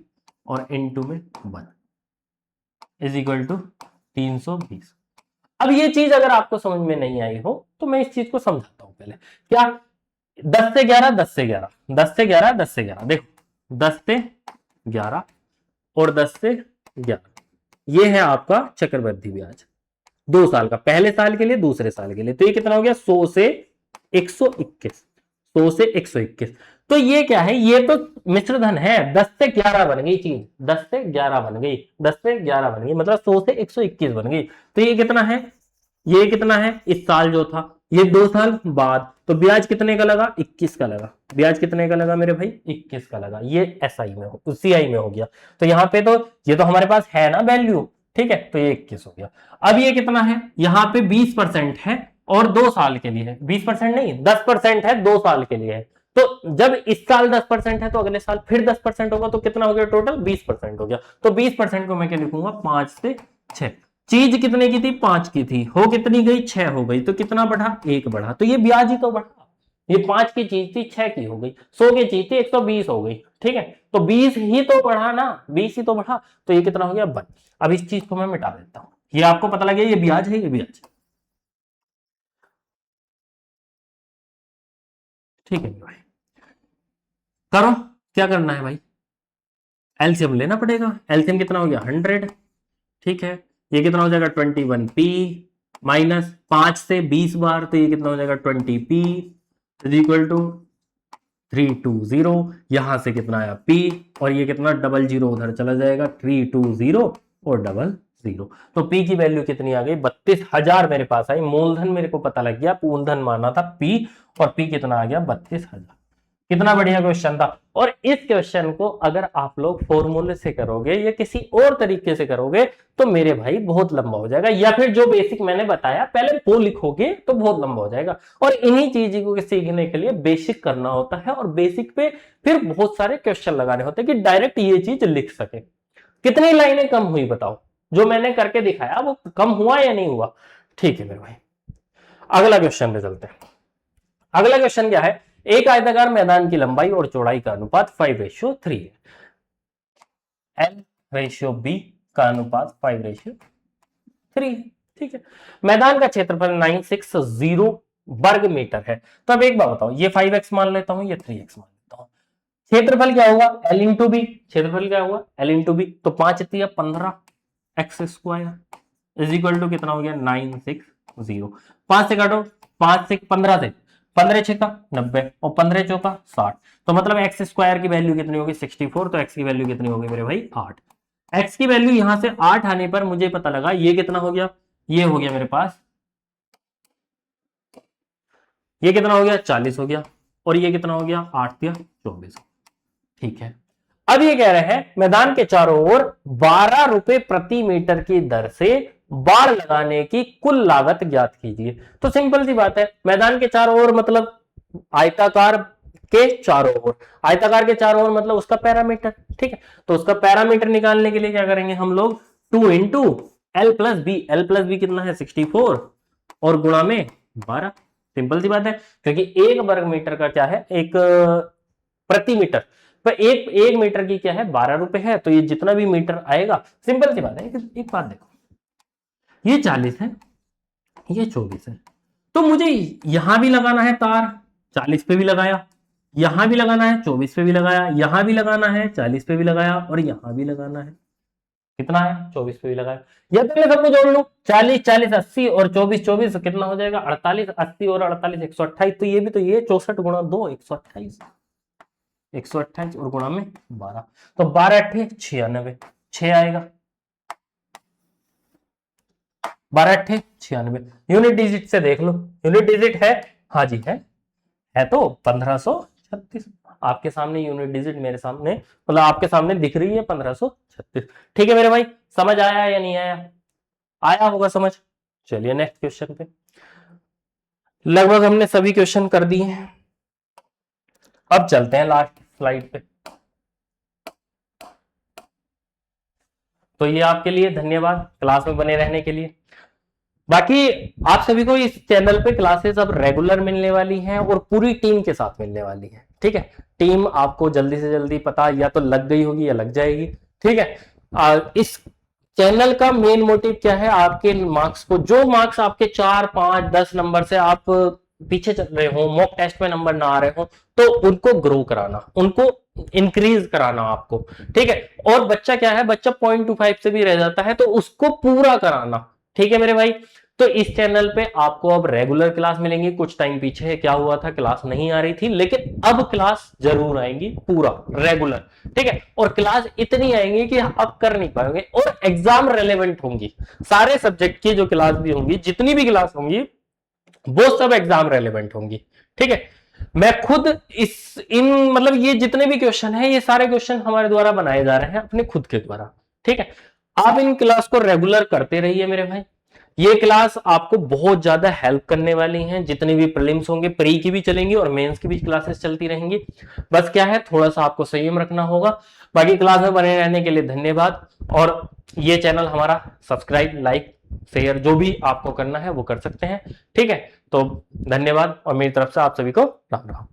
Speaker 1: और इनटू में 1 इज इक्वल टू 320। अब ये चीज अगर आपको समझ में नहीं आई हो तो मैं इस चीज को समझाता हूं पहले। क्या 10 से 11, 10 से 11, 10 से 11, 10 से 11, देखो 10 से 11 और 10 से 11, ये है आपका चक्रवृद्धि ब्याज 2 साल का, पहले साल के लिए दूसरे साल के लिए, तो ये कितना हो गया 100 से 121, 100 से 121। तो ये क्या है, ये तो मिश्र धन है, 10 से 11 बन गई चीज, 10 से 11 बन गई, 10 से 11 बन गई, मतलब 100 से 121 बन गई। तो ये कितना है, ये कितना है, इस साल जो था, ये 2 साल बाद, तो ब्याज कितने का लगा, 21 का लगा, ब्याज कितने का लगा मेरे भाई, 21 का लगा, ये एसआई में हो, सीआई में हो गया। तो यहाँ पे तो ये तो हमारे पास है ना वैल्यू, ठीक है, तो ये 21 हो गया। अब ये कितना है, यहाँ पे 20% है और 2 साल के लिए है, 20% नहीं 10% है, 2 साल के लिए है। तो जब इस साल 10% है तो अगले साल फिर 10% होगा, तो कितना हो गया टोटल 20% हो गया। तो 20% को मैं क्या लिखूंगा, 5 से 6। चीज कितने की थी, 5 की थी, हो कितनी गई 6 हो गई, तो कितना बढ़ा, 1 बढ़ा, तो ये ब्याज ही तो बढ़ा। ये 5 की चीज थी 6 की हो गई, 100 की चीज थी 120 हो गई, ठीक है, तो 20 ही तो बढ़ा ना, 20 ही तो बढ़ा, तो ये कितना हो गया 1। अब इस चीज को मैं मिटा देता हूं, ये आपको पता लगे ये ब्याज है, ये ब्याज, ठीक है भाई। करो, क्या करना है भाई, एलसीएम लेना पड़ेगा, एलसीएम कितना हो गया 100, ठीक है, ये कितना हो जाएगा 21p माइनस 5 से 20 बार, तो ये कितना हो जाएगा 20p इज इक्वल टू 320, यहां से कितना आया p और ये कितना डबल जीरो उधर चला जाएगा, 320 और डबल जीरो, तो p की वैल्यू कितनी आ गई 32,000 मेरे पास आई। मूलधन मेरे को पता लग गया, मूलधन माना था p और p कितना आ गया 32,000। कितना बढ़िया क्वेश्चन था। और इस क्वेश्चन को अगर आप लोग फॉर्मूले से करोगे या किसी और तरीके से करोगे तो मेरे भाई बहुत लंबा हो जाएगा, या फिर जो बेसिक मैंने बताया पहले वो लिखोगे तो बहुत लंबा हो जाएगा। और इन्हीं चीजों को सीखने के लिए बेसिक करना होता है, और बेसिक पे फिर बहुत सारे क्वेश्चन लगाने होते हैं कि डायरेक्ट ये चीज लिख सके। कितनी लाइनें कम हुई बताओ, जो मैंने करके दिखाया वो कम हुआ या नहीं हुआ, ठीक है मेरे भाई। अगला क्वेश्चन पे चलते हैं। अगला क्वेश्चन क्या है, एक आयताकार मैदान की लंबाई और चौड़ाई का अनुपात 5:3 है, L/B का अनुपात 5:3 है, ठीक है। मैदान का क्षेत्रफल 960 वर्ग मीटर है। तो अब एक बात बताओ, ये 5x मान लेता हूं, ये 3x मान लेता हूं, क्षेत्रफल क्या होगा L इंटू बी, क्षेत्रफल क्या होगा L इंटू बी, तो 5 15 x square is equal to कितना हो गया 960। 5 से काटो, 5 से 15 से 15 6 का 90 और 15 चौका 60, तो मतलब एक्स स्क्वायर की वैल्यू कितनी होगी 64, तो एक्स की वैल्यू कितनी होगी मेरे भाई 8। एक्स की वैल्यू यहां से 8 आने पर मुझे पता लगा ये कितना हो गया, ये हो गया मेरे पास, ये कितना हो गया 40 हो गया, और ये कितना हो गया 8 या 24, ठीक है। अब ये कह रहे हैं मैदान के चारों ओर 12 रुपए प्रति मीटर की दर से बाढ़ लगाने की कुल लागत ज्ञात कीजिए। तो सिंपल सी बात है, मैदान के चारों ओर मतलब आयताकार के चारों ओर, आयताकार के चारों ओर मतलब उसका पैरामीटर, ठीक है। तो उसका पैरामीटर निकालने के लिए क्या करेंगे हम लोग, 2 into L plus B, L plus B कितना है 64 और गुणा में 12। सिंपल सी बात है, क्योंकि एक वर्ग मीटर का क्या है, एक प्रति मीटर, तो एक मीटर की क्या है 12 रुपए है, तो ये जितना भी मीटर आएगा, सिंपल सी बात है। एक बात देखो, ये 40 है, ये 24 है, तो मुझे यहां भी लगाना है तार, 40 पे भी लगाया, यहां भी लगाना है 24 पे भी लगाया, यहां भी लगाना है 40 पे भी लगाया, और यहां भी लगाना है, कितना है 24 पे भी लगाया। या तो मैं सबको जोड़ लूं, 40 40 80 और 24 24 कितना हो जाएगा 48, 80 और 48 128, तो ये भी, तो ये 64 गुणा 2 128, 128 और गुणा में 12, तो 12 अट्ठे 96, 6 आएगा, 12 अट्ठे 96। यूनिट डिजिट से देख लो, यूनिट डिजिट है, हाँ जी है तो 1536, आपके सामने यूनिट डिजिट मेरे सामने, मतलब आपके सामने दिख रही है 1536। ठीक है मेरे भाई, समझ आया या नहीं आया, आया होगा समझ। चलिए नेक्स्ट क्वेश्चन पे, लगभग हमने सभी क्वेश्चन कर दिए हैं, अब चलते हैं लास्ट स्लाइड पे। तो ये आपके लिए धन्यवाद क्लास में बने रहने के लिए। बाकी आप सभी को इस चैनल पे क्लासेस अब रेगुलर मिलने वाली हैं और पूरी टीम के साथ मिलने वाली है, ठीक है। टीम आपको जल्दी से जल्दी पता या तो लग गई होगी या लग जाएगी, ठीक है। इस चैनल का मेन मोटिव क्या है, आपके मार्क्स को, जो मार्क्स आपके 4 5 10 नंबर से आप पीछे चल रहे हो, मॉक टेस्ट में नंबर ना आ रहे हो, तो उनको ग्रो कराना, उनको इंक्रीज कराना आपको, ठीक है। और बच्चा क्या है, बच्चा 0.25 से भी रह जाता है तो उसको पूरा कराना, ठीक है मेरे भाई। तो इस चैनल पे आपको अब रेगुलर क्लास मिलेंगी। कुछ टाइम पीछे क्या हुआ था, क्लास नहीं आ रही थी, लेकिन अब क्लास जरूर आएंगी पूरा रेगुलर, ठीक है। और क्लास इतनी आएंगी कि आप कर नहीं पाएंगे, और एग्जाम रेलेवेंट होंगी, सारे सब्जेक्ट की जो क्लास भी होंगी, जितनी भी क्लास होंगी वो सब एग्जाम रेलेवेंट होंगी, ठीक है। मैं खुद इन मतलब ये जितने भी क्वेश्चन है, ये सारे क्वेश्चन हमारे द्वारा बनाए जा रहे हैं, अपने खुद के द्वारा, ठीक है। आप इन क्लास को रेगुलर करते रहिए मेरे भाई, ये क्लास आपको बहुत ज्यादा हेल्प करने वाली हैं। जितने भी प्रीलिम्स होंगे, प्री की भी चलेंगी और मेंस की भी क्लासेस चलती रहेंगी। बस क्या है, थोड़ा सा आपको संयम रखना होगा। बाकी क्लास में बने रहने के लिए धन्यवाद, और ये चैनल हमारा सब्सक्राइब, लाइक, शेयर जो भी आपको करना है वो कर सकते हैं, ठीक है। तो धन्यवाद, और मेरी तरफ से आप सभी को राम राम।